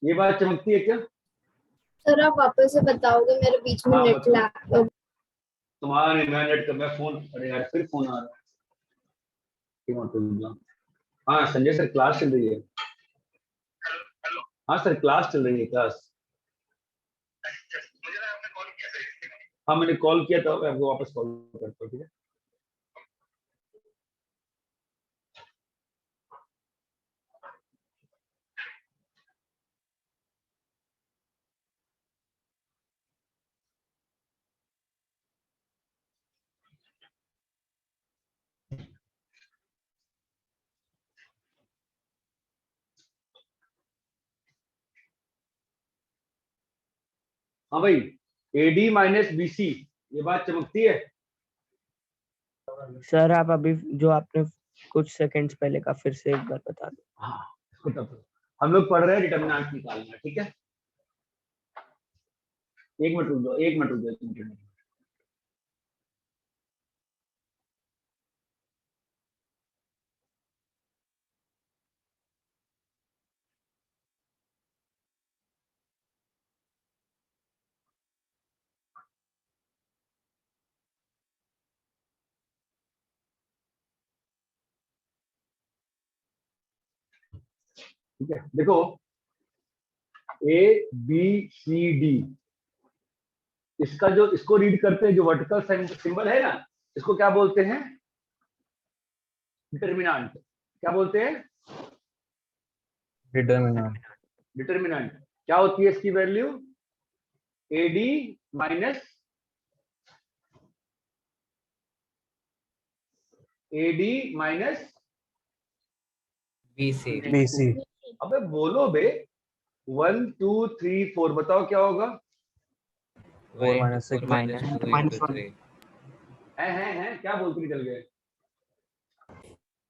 ये बात चमकती है क्या, सर आप वापस से बताओगे, मेरे बीच में हाँ नेट बताओ, लैग। तुम्हारा नेट का मैं फोन, अरे यार फिर फोन आ रहा है, हाँ संजय सर क्लास चल रही है। हाँ सर क्लास चल रही है क्लास। हाँ मैंने कॉल किया था, मैं आपको वापस कॉल करता हूँ ठीक है। हाँ भाई AD माइनस BC ये बात चमकती है। सर आप अभी जो आपने कुछ सेकंड्स पहले का फिर से एक बार बता दो। हाँ हम लोग पढ़ रहे हैं डिटर्मिनेंट निकालना, ठीक है। एक मिनट रुक जाओ, एक मिनट रुक जाओ, एक मिनट। ठीक है देखो ABCD इसका जो इसको रीड करते हैं जो वर्टिकल सिंबल है ना इसको क्या बोलते हैं? डिटर्मिनेंट। क्या बोलते हैं? डिटर्मिनेंट। डिटर्मिनेंट क्या होती है इसकी वैल्यू? AD minus BC। अबे बोलो बे। 1 2 3 4 बताओ क्या होगा? 4 minus 6 -1 है क्या बोलते निकल गए?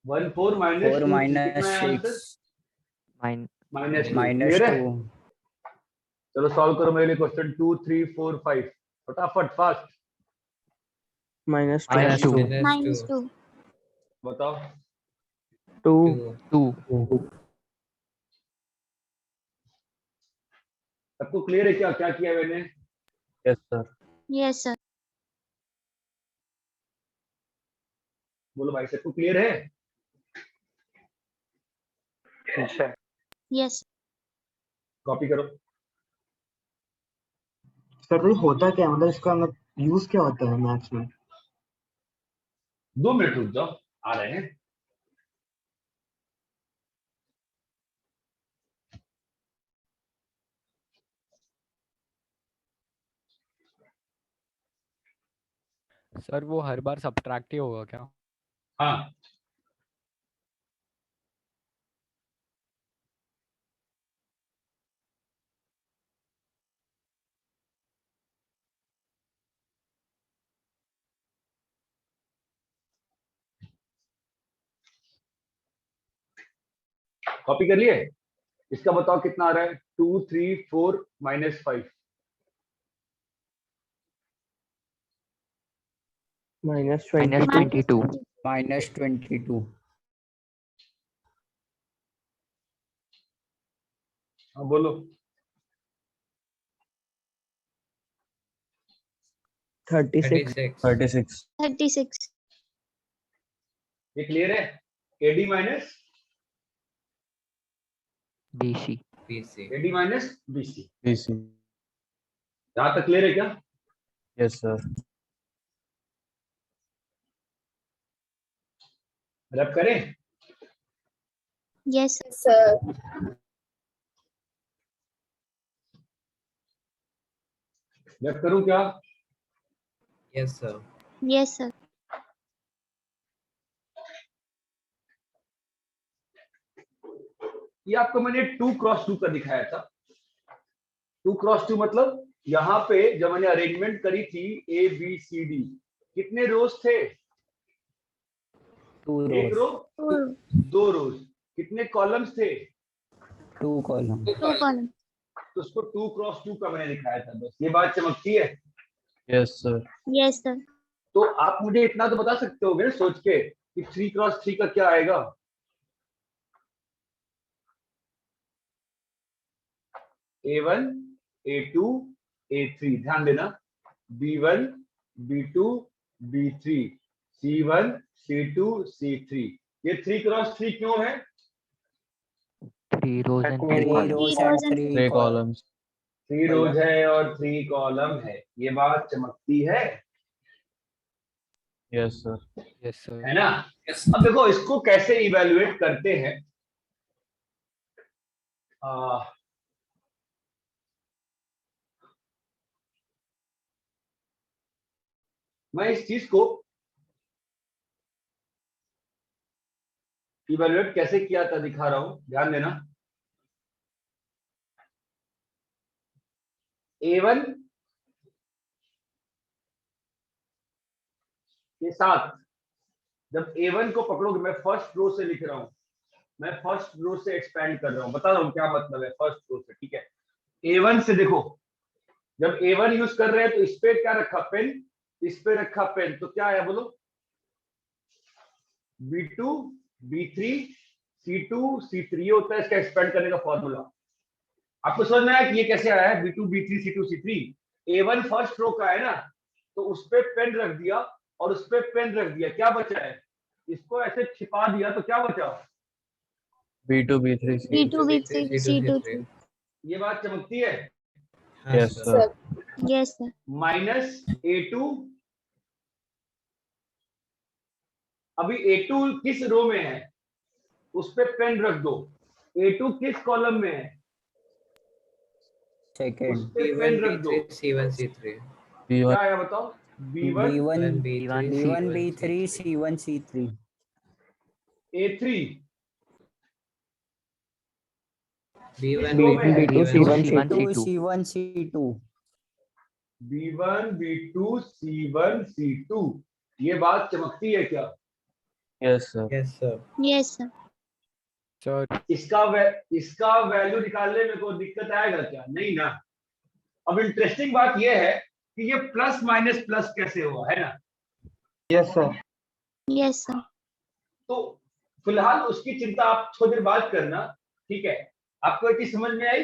1 4 माइनस 4 2 minus कितना है आंसर? 6 माइनस minus 2 चलो सॉल्व करो मेरे लिए क्वेश्चन 2 3 4 5 फटाफट फास्ट। -2 बताओ। 2 सबको क्लियर है क्या क्या किया मैंने? Yes sir. यस सर बोलो भाई सबको क्लियर है? यस कॉपी करो। सर तो ये होता क्या है, मतलब इसका यूज क्या होता है मैथ्स में? 2 मिनट रुक जाओ आ रहे हैं। सर वो हर बार सब्ट्रैक्ट ही होगा क्या? हाँ कॉपी कर लिए? इसका बताओ कितना आ रहा है? 2 3 4 माइनस 5 -22 -22 हाँ बोलो। 36 ये क्लियर है? AD minus BC AD minus BC BC। यहाँ तक क्लियर है क्या? Yes sir. रब करें? यस सर रब करूं क्या? Yes sir. यस सर ये आपको मैंने 2 क्रॉस 2 का दिखाया था। 2 क्रॉस 2 मतलब यहाँ पे जब मैंने अरेंजमेंट करी थी ABCD कितने रोज थे? 2 एक रो rows 2 रोज। कितने कॉलम्स थे? 2 columns 2 कॉलम तो उसको 2 क्रॉस 2 का मैंने दिखाया था बस। ये बात चमकती है? Yes sir. यस सर तो आप मुझे इतना तो बता सकते हो सोच के कि 3 क्रॉस 3 का क्या आएगा? A1 A2 A3 ध्यान देना। B1 B2 B3 C1 C2 C3 ये 3 क्रॉस 3 क्यों है? 3 rows and 3 3 columns. rows Three rows and and 3 columns. 3 रोज है और 3 कॉलम है, ये बात चमकती है Yes, sir. यस सर है ना? अब देखो इसको कैसे इवेल्युएट करते हैं। मैं इस चीज को इवेल्युएट कैसे किया था दिखा रहा हूं, ध्यान देना। A1 के साथ जब A1 को पकड़ोगे, मैं फर्स्ट रो से लिख रहा हूं, मैं फर्स्ट रो से एक्सपेंड कर रहा हूं, बता रहा हूं क्या मतलब है फर्स्ट रो से, ठीक है। A1 से देखो, जब A1 यूज कर रहे हैं तो इस पे क्या रखा पेन, इस पे रखा पेन, तो क्या है बोलो, B2 B3 C2 C3, ये होता है इसका एक्सपेंड करने का फॉर्मूला। आपको समझ में आया कि ये कैसे आया है B2 B3 C2 C3? A1 first row का है ना, तो उस पे पेन रख दिया और उस पे पेन रख दिया, क्या बचा है, इसको ऐसे छिपा दिया तो क्या बचा, B2 B3 C. B2 B3 C2 3. ये बात चमकती है। Yes, sir. Yes sir. Minus A2, अभी A2 किस रो में है, उस पे पेन रख दो। A2 किस कॉलम में है, उस सेकंड पे पेन रख दो। C1 C3. क्या आया बताओ, B1 B1 B1 B1 B3 C1 C3 A3 B1 B2 C1 B2 C2. C1 C2 B1 B2 C1 C2, ये बात चमकती है क्या? Yes, sir. Yes sir. Yes sir. Sir इसका वैल्यू निकालने में कोई दिक्कत आएगा क्या? नहीं ना। अब इंटरेस्टिंग बात यह है कि ये प्लस माइनस प्लस कैसे हुआ, है ना? Yes sir. Yes sir. तो फिलहाल उसकी चिंता आप थोड़ी देर बाद करना, ठीक है? आपको एक चीज समझ में आई?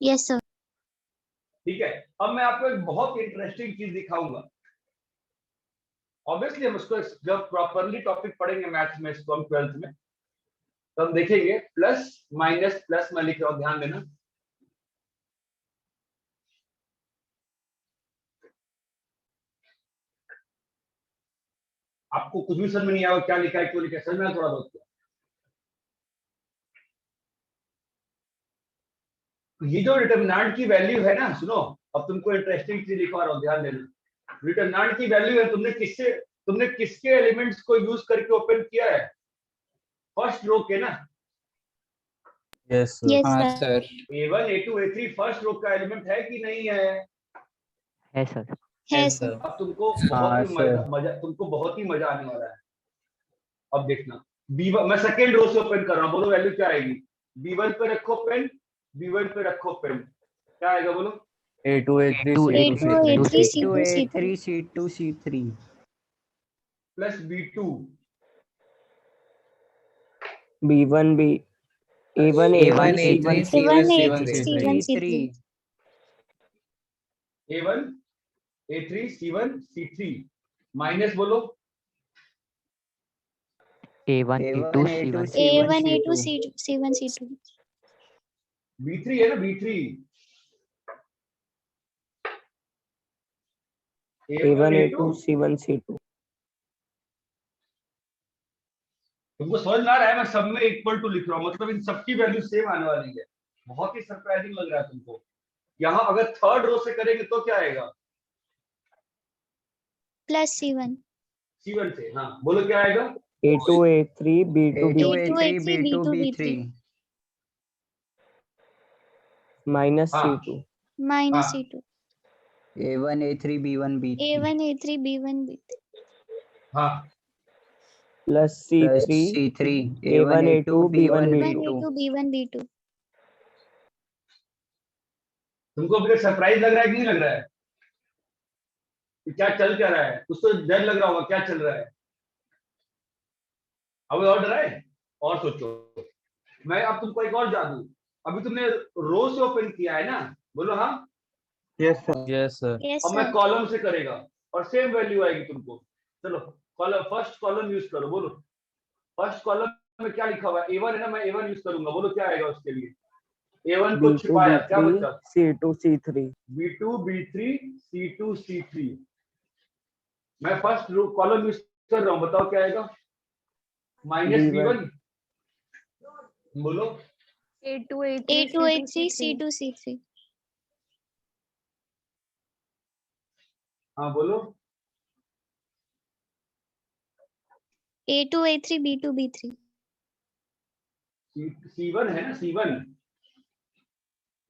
Yes sir. ठीक है, अब मैं आपको एक बहुत इंटरेस्टिंग चीज दिखाऊंगा। ऑब्वियसली हम उसको जब प्रॉपरली टॉपिक पढ़ेंगे मैथ्स में, इसको हम 12th में, तो हम देखेंगे प्लस माइनस प्लस, मैं लिख रहा हूं, ध्यान देना। आपको कुछ भी समझ में नहीं आया क्या लिखा है, क्यों लिखा है, समझ में आया थोड़ा बहुत? ये जो डिटरमिनेंट की वैल्यू है ना, सुनो, अब तुमको इंटरेस्टिंग चीज लिखवा रहा हूं, ध्यान देना। डिटरमिनेंट की वैल्यू है, तुमने किसके एलिमेंट्स को यूज करके ओपन किया है, फर्स्ट रो के ना। Yes, sir. Yes हाँ sir. Sir. A1 A2 A3 first row का एलिमेंट है कि नहीं है? है सर। है Yes sir. sir. अब तुमको हाँ, बहुत ही मजा आने वाला है। अब देखना, B1 मैं सेकेंड रो से ओपन कर रहा हूँ, बोलो वैल्यू क्या आएगी। B1 पे रखो पेन, B1 पे रखो पेन, क्या आएगा बोलो? A2 A3 A2 C2 A3 C3. C2 A3 C3. C2 C3 plus B2 B1 B A1 A1 A1 A3 A1 C1 A3 C3. C1 C3. A1 A3 C1 C3 minus बोलो A1 A2 C1 A1 A2 C1 C2. B3 है ना, B3 A1 A2 C1 C2. तुमको समझ में आ रहा है? मैं सब में इक्वल टू लिख रहा हूँ, मतलब इन सबकी वैल्यू सेम आने वाली है। बहुत ही सरप्राइजिंग लग रहा है तुमको। यहाँ अगर थर्ड रो से करेंगे तो क्या आएगा? Plus C1. C1 से, हाँ बोलो क्या आएगा? A2 A3 B2 A2 B3 A3 B2 B2 B3. B3 minus हाँ। C2. Minus हाँ। C2. A1 A3 B1 B3 A1 A3 B1 B3. हाँ plus plus C3 C3 A1 A2 B1 A1 B2. A2 B1 B2. तुमको अभी सरप्राइज लग रहा है कि नहीं लग रहा है कि क्या चल क्या रहा है? कुछ तो डर लग रहा होगा, क्या चल रहा है? अभी और डरा है? और सोचो। मैं अब तुमको एक और जादू, अभी तुमने रो से ओपन किया है ना, बोलो हाँ। Yes sir. Yes, sir. Yes अब मैं sir. कॉलम से करेगा और सेम वैल्यू आएगी तुमको। चलो कॉलम फर्स्ट कॉलम यूज करो, बोलो फर्स्ट कॉलम में क्या लिखा हुआ है, A1 है ना, मैं A1 यूज करूंगा, बोलो क्या आएगा उसके लिए। A1 को B2 छिपाया, क्या B3 बचा? C2 C3 B2 B3 C2 C3। मैं फर्स्ट कॉलम यूज कर रहा हूँ, बताओ क्या आएगा? माइनस B1 B1, बोलो। A2 A2 A3 C2 C3 हाँ बोलो। A2 A3 B2 B3 C1 है ना, C1।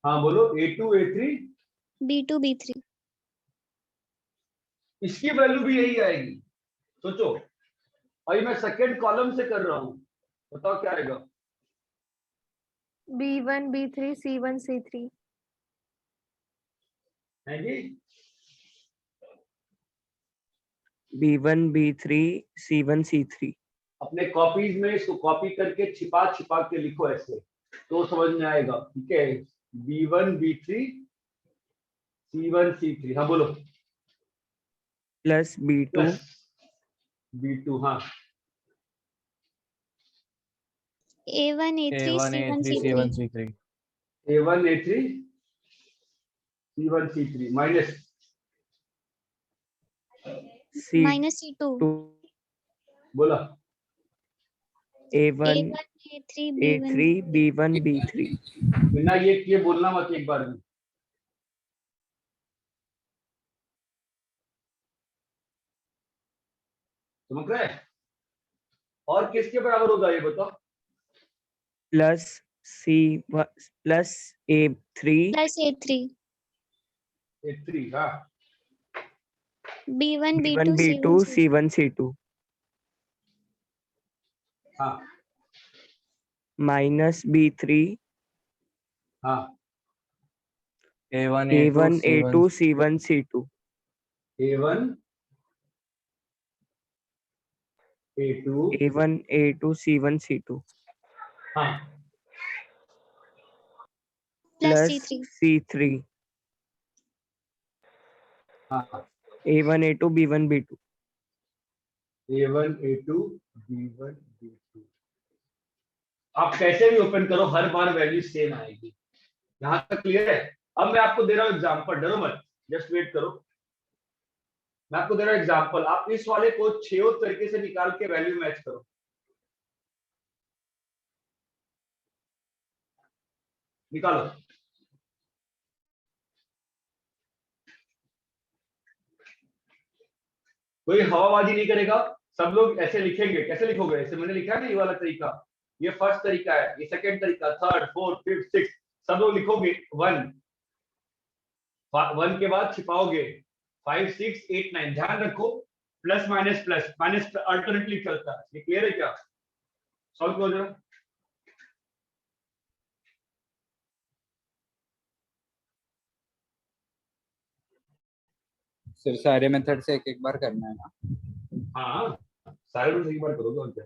हाँ बोलो A2 A3 B2 B3 इसकी वैल्यू भी यही आएगी, सोचो। अभी मैं सेकेंड कॉलम से कर रहा हूँ, बताओ क्या आएगा? B1 B3 C1 C3 है जी? B1 B3 C1 C3 अपने कॉपीज में इसको कॉपी करके छिपा छिपा के लिखो ऐसे, तो समझ में आएगा, ठीक है? B1 B3 C1 C3, हाँ बोलो। प्लस B2 प्लस B2, हाँ। A1 A3 A1 C1 A3 C3 C1 C3 A1 A3 C1 C3 minus C2 minus C2 बोला। A1 A1 A3 B1 A3 B1 B3 बिना ये बोलना मत एक बार में। समझ रहे? और किसके बराबर होगा ये बताओ? Plus C plus A3 plus A3 A3, हाँ। B1 B1 B2 B2 C1 C3 C1 C2 हाँ माइनस B3 हाँ A1 A1 A2 A2 C1 C1 C2 A1 A2 A1 A2 C1 C2 हाँ plus प्लस C3 C3 हाँ A1 A2 B1 B2 A1 A2 B1 B2। आप कैसे भी ओपन करो, हर बार वैल्यू सेम आएगी। यहाँ तक क्लियर है? अब मैं आपको दे रहा हूँ एग्जांपल, डरो मत, जस्ट वेट करो। मैं आपको दे रहा हूँ एग्जांपल, आप इस वाले को 6 तरीके से निकाल के वैल्यू मैच करो। निकालो। कोई हवाबाजी नहीं करेगा, सब लोग ऐसे लिखेंगे। कैसे लिखोगे? ऐसे मैंने लिखा है ना, ये वाला तरीका, ये फर्स्ट तरीका है, ये सेकंड तरीका, थर्ड फोर्थ फिफ्थ सिक्स, सब लोग लिखोगे 1 1 के बाद छिपाओगे 5 6 8 9। ध्यान रखो प्लस माइनस अल्टरनेटली चलता है। ये क्लियर है क्या? सॉल्व करो जरा। सर सारे मेथड से एक एक बार करना है ना? हाँ सारे रूल्स एक बार करोगे और क्या।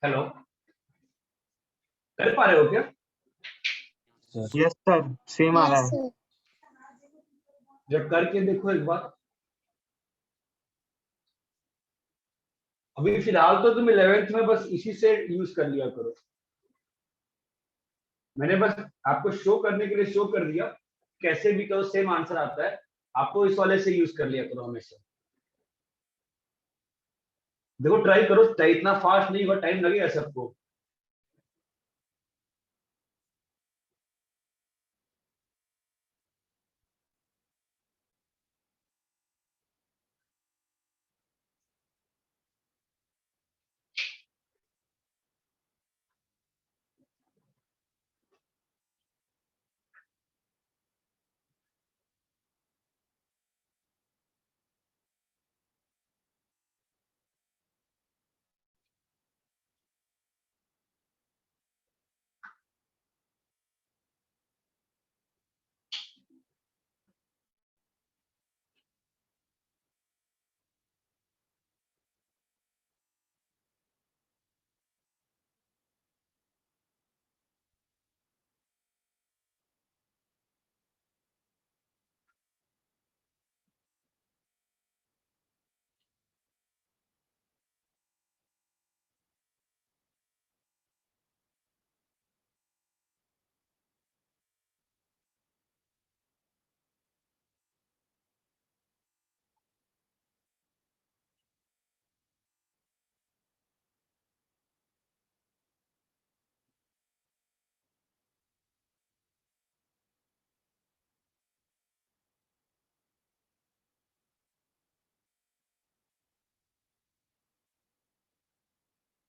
हेलो, कर पा रहे हो क्या? यस सर, सेम आ रहा Yes, है। sir. जब करके देखो एक बार। अभी फिलहाल तो तुम 11th में बस इसी से यूज कर लिया करो। मैंने बस आपको शो करने के लिए शो कर दिया, कैसे भी करो सेम आंसर आता है, आपको इस वाले से यूज कर लिया करो हमेशा। देखो ट्राई करो, इतना फास्ट नहीं हुआ, टाइम लगेगा सबको।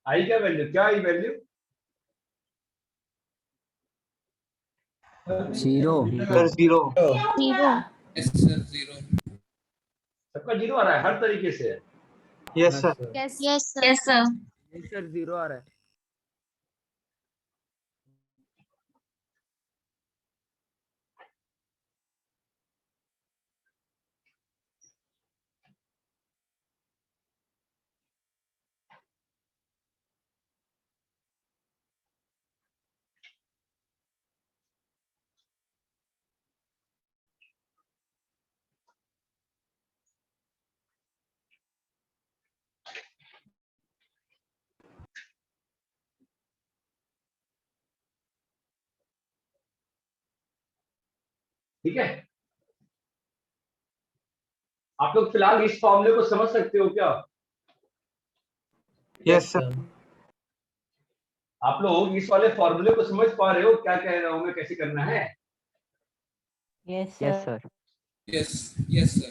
आई क्या वैल्यू, क्या I value? 0. Sir 0. 0. Yes, sir. 0. सबका जीरो आ रहा है हर तरीके से। Yes sir. Yes. Yes, sir. Yes, sir. Sir 0 आ रहा है। ठीक है, आप लोग फिलहाल इस फॉर्मूले को समझ सकते हो क्या? Yes sir. आप लोग इस वाले फॉर्मूले को समझ पा रहे हो, क्या कह रहा हूं मैं, कैसे करना है? Yes sir. Yes. Yes, sir.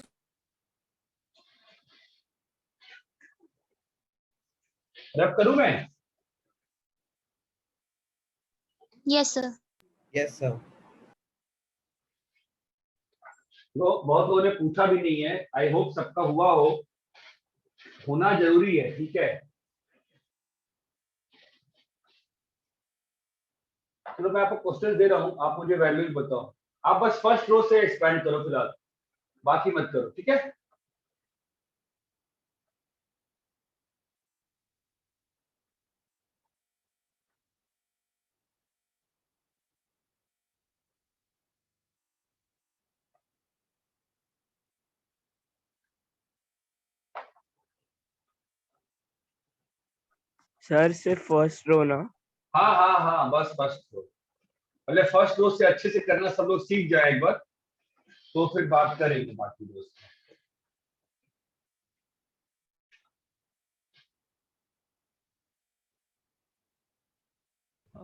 रब करूं मैं? Yes, sir. Yes sir. तो बहुत लोगों ने पूछा भी नहीं है, आई होप सबका हुआ हो, होना जरूरी है, ठीक है। चलो मैं आपको क्वेश्चन दे रहा हूं, आप मुझे वैल्यूज बताओ। आप बस फर्स्ट रो से एक्सपेंड करो फिलहाल, बाकी मत करो, ठीक है। सर सिर्फ फर्स्ट रो ना? हाँ हाँ हाँ, बस फर्स्ट रो, पहले फर्स्ट रो से अच्छे से करना, सब लोग सीख जाए एक बार, तो फिर बात करेंगे बाकी रोज।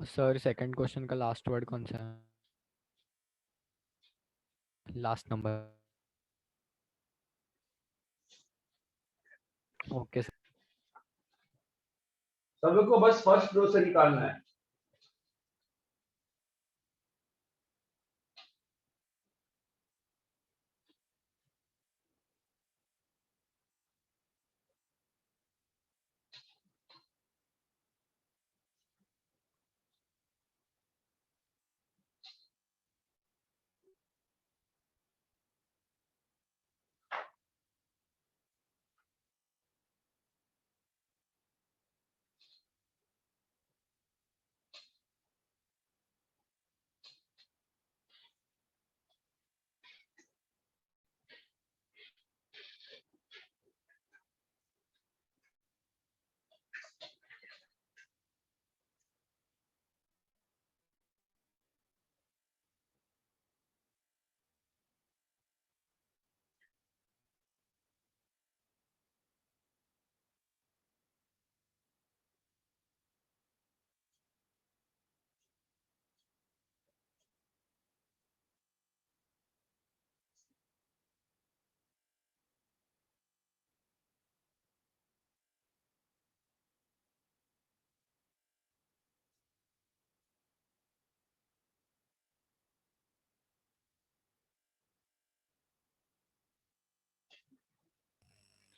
सर सेकंड क्वेश्चन का लास्ट वर्ड कौन सा है? Last number. Okay sir. सब लोग को बस फर्स्ट रो से निकालना है।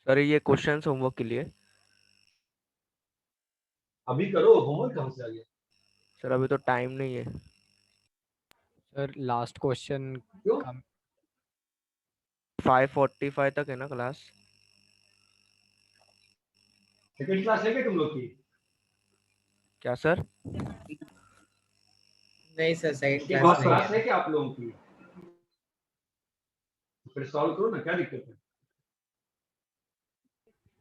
सर ये क्वेश्चंस होमवर्क के लिए। अभी करो, होमवर्क कहाँ से आ गया? सर अभी तो टाइम नहीं है। सर लास्ट क्वेश्चन क्यों? का 5:45 तक है ना क्लास। सेकंड क्लास है क्या तुम लोग की? क्या सर? नहीं सर सेकंड के क्लास बाद नहीं क्लास है है। क्या आप लोगों की? फिर सॉल्व करो ना, क्या दिक्कत है?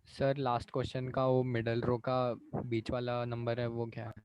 सर लास्ट क्वेश्चन का वो मिडल रो का बीच वाला नंबर है वो क्या है?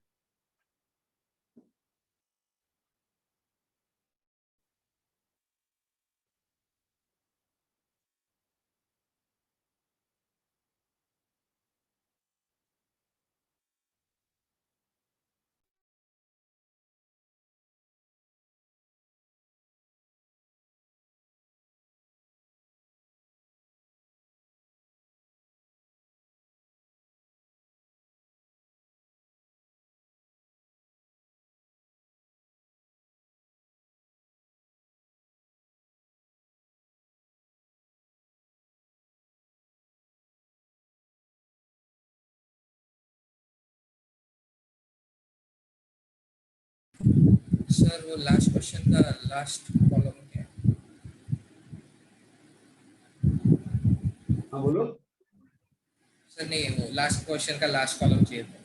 सर वो लास्ट क्वेश्चन का लास्ट कॉलम क्या है? हाँ बोलो। सर नहीं, वो लास्ट क्वेश्चन का लास्ट कॉलम चाहिए था।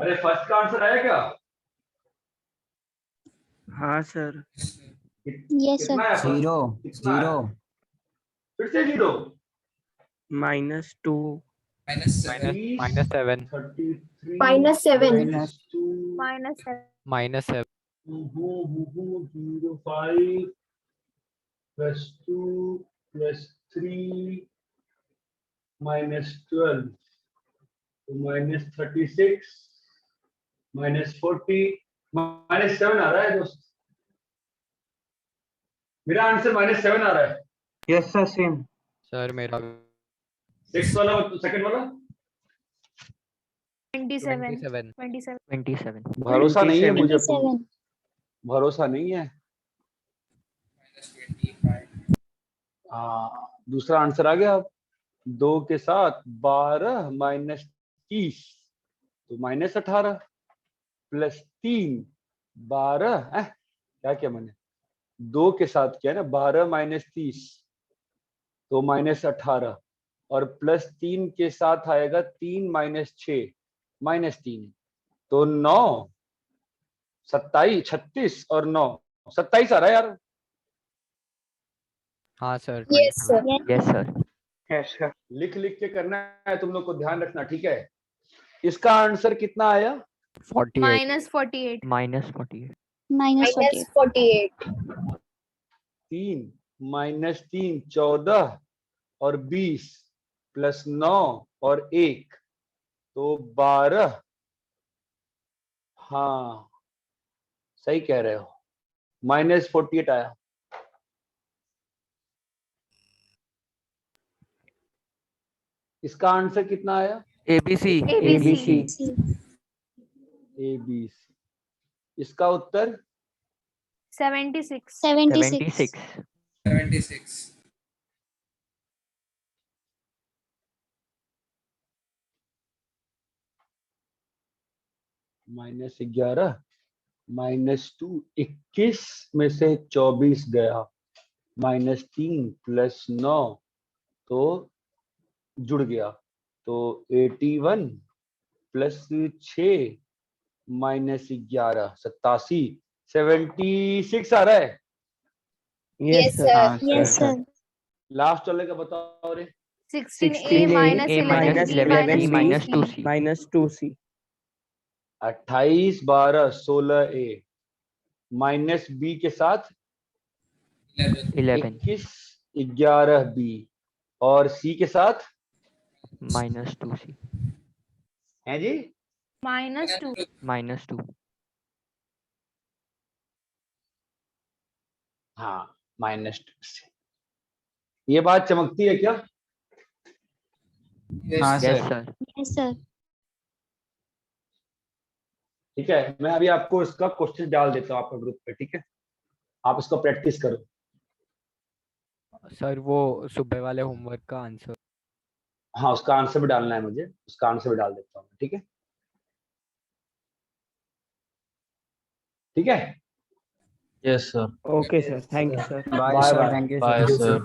अरे फर्स्ट का आंसर आया क्या? हाँ सर। Yes, sir. कितना आया first? जीरो कितना आया? जीरो फिर से जीरो। -2 -7 33 -7 -2 -7 05 +2 +3 -12 तो -36 -40 -7 आ रहा है दोस्त। मेरा आंसर -7 आ रहा है। Yes sir same. सर मेरा 6 वाला सेकंड वाला 27 27 27 भरोसा नहीं है मुझे। 27 भरोसा नहीं है। दूसरा आंसर आ गया। 2 के साथ 12 -30 तो -18 +3 12 क्या क्या मैंने 2 के साथ किया ना 12 -30 तो -18 और +3 के साथ आएगा 3 -6 -3 तो 9 27 36 और 9 27 आ रहा है यार। हाँ sir Yes, sir. Yes sir. Yes sir. लिख लिख के करना है तुम लोग को, ध्यान रखना ठीक है। इसका आंसर कितना आया? 48 -48 -48 -48 3 -3 14 और 20 +9 और 1 तो 12। हाँ सही कह रहे हो, -48 आया। इसका आंसर कितना आया? ABC ABC ABC। इसका उत्तर 76 76 76 -11 -2 21 में से 24 गया -3 +9 तो जुड़ गया तो 81 +6 -11 87 76 आ रहा है। Yes, sir. Yes, sir. Last वाले का बताओ रे। 16A -11B -2C -2C 28 12 16A -B के साथ 11 21 11B और C के साथ -2C है जी -2 -2 हाँ -2C। ये बात चमकती है क्या? हाँ yes sir. Sir. Yes, sir. ठीक है, मैं अभी आपको इसका क्वेश्चन डाल देता हूँ आपका ग्रुप पे, ठीक है? आप इसको प्रैक्टिस करो। सर वो सुबह वाले होमवर्क का आंसर। हाँ उसका आंसर भी डालना है मुझे, उसका आंसर भी डाल देता हूँ, ठीक है? ठीक है। Yes sir. Okay sir, thank you sir. Bye bye sir, bye. Thank you bye sir. Sir.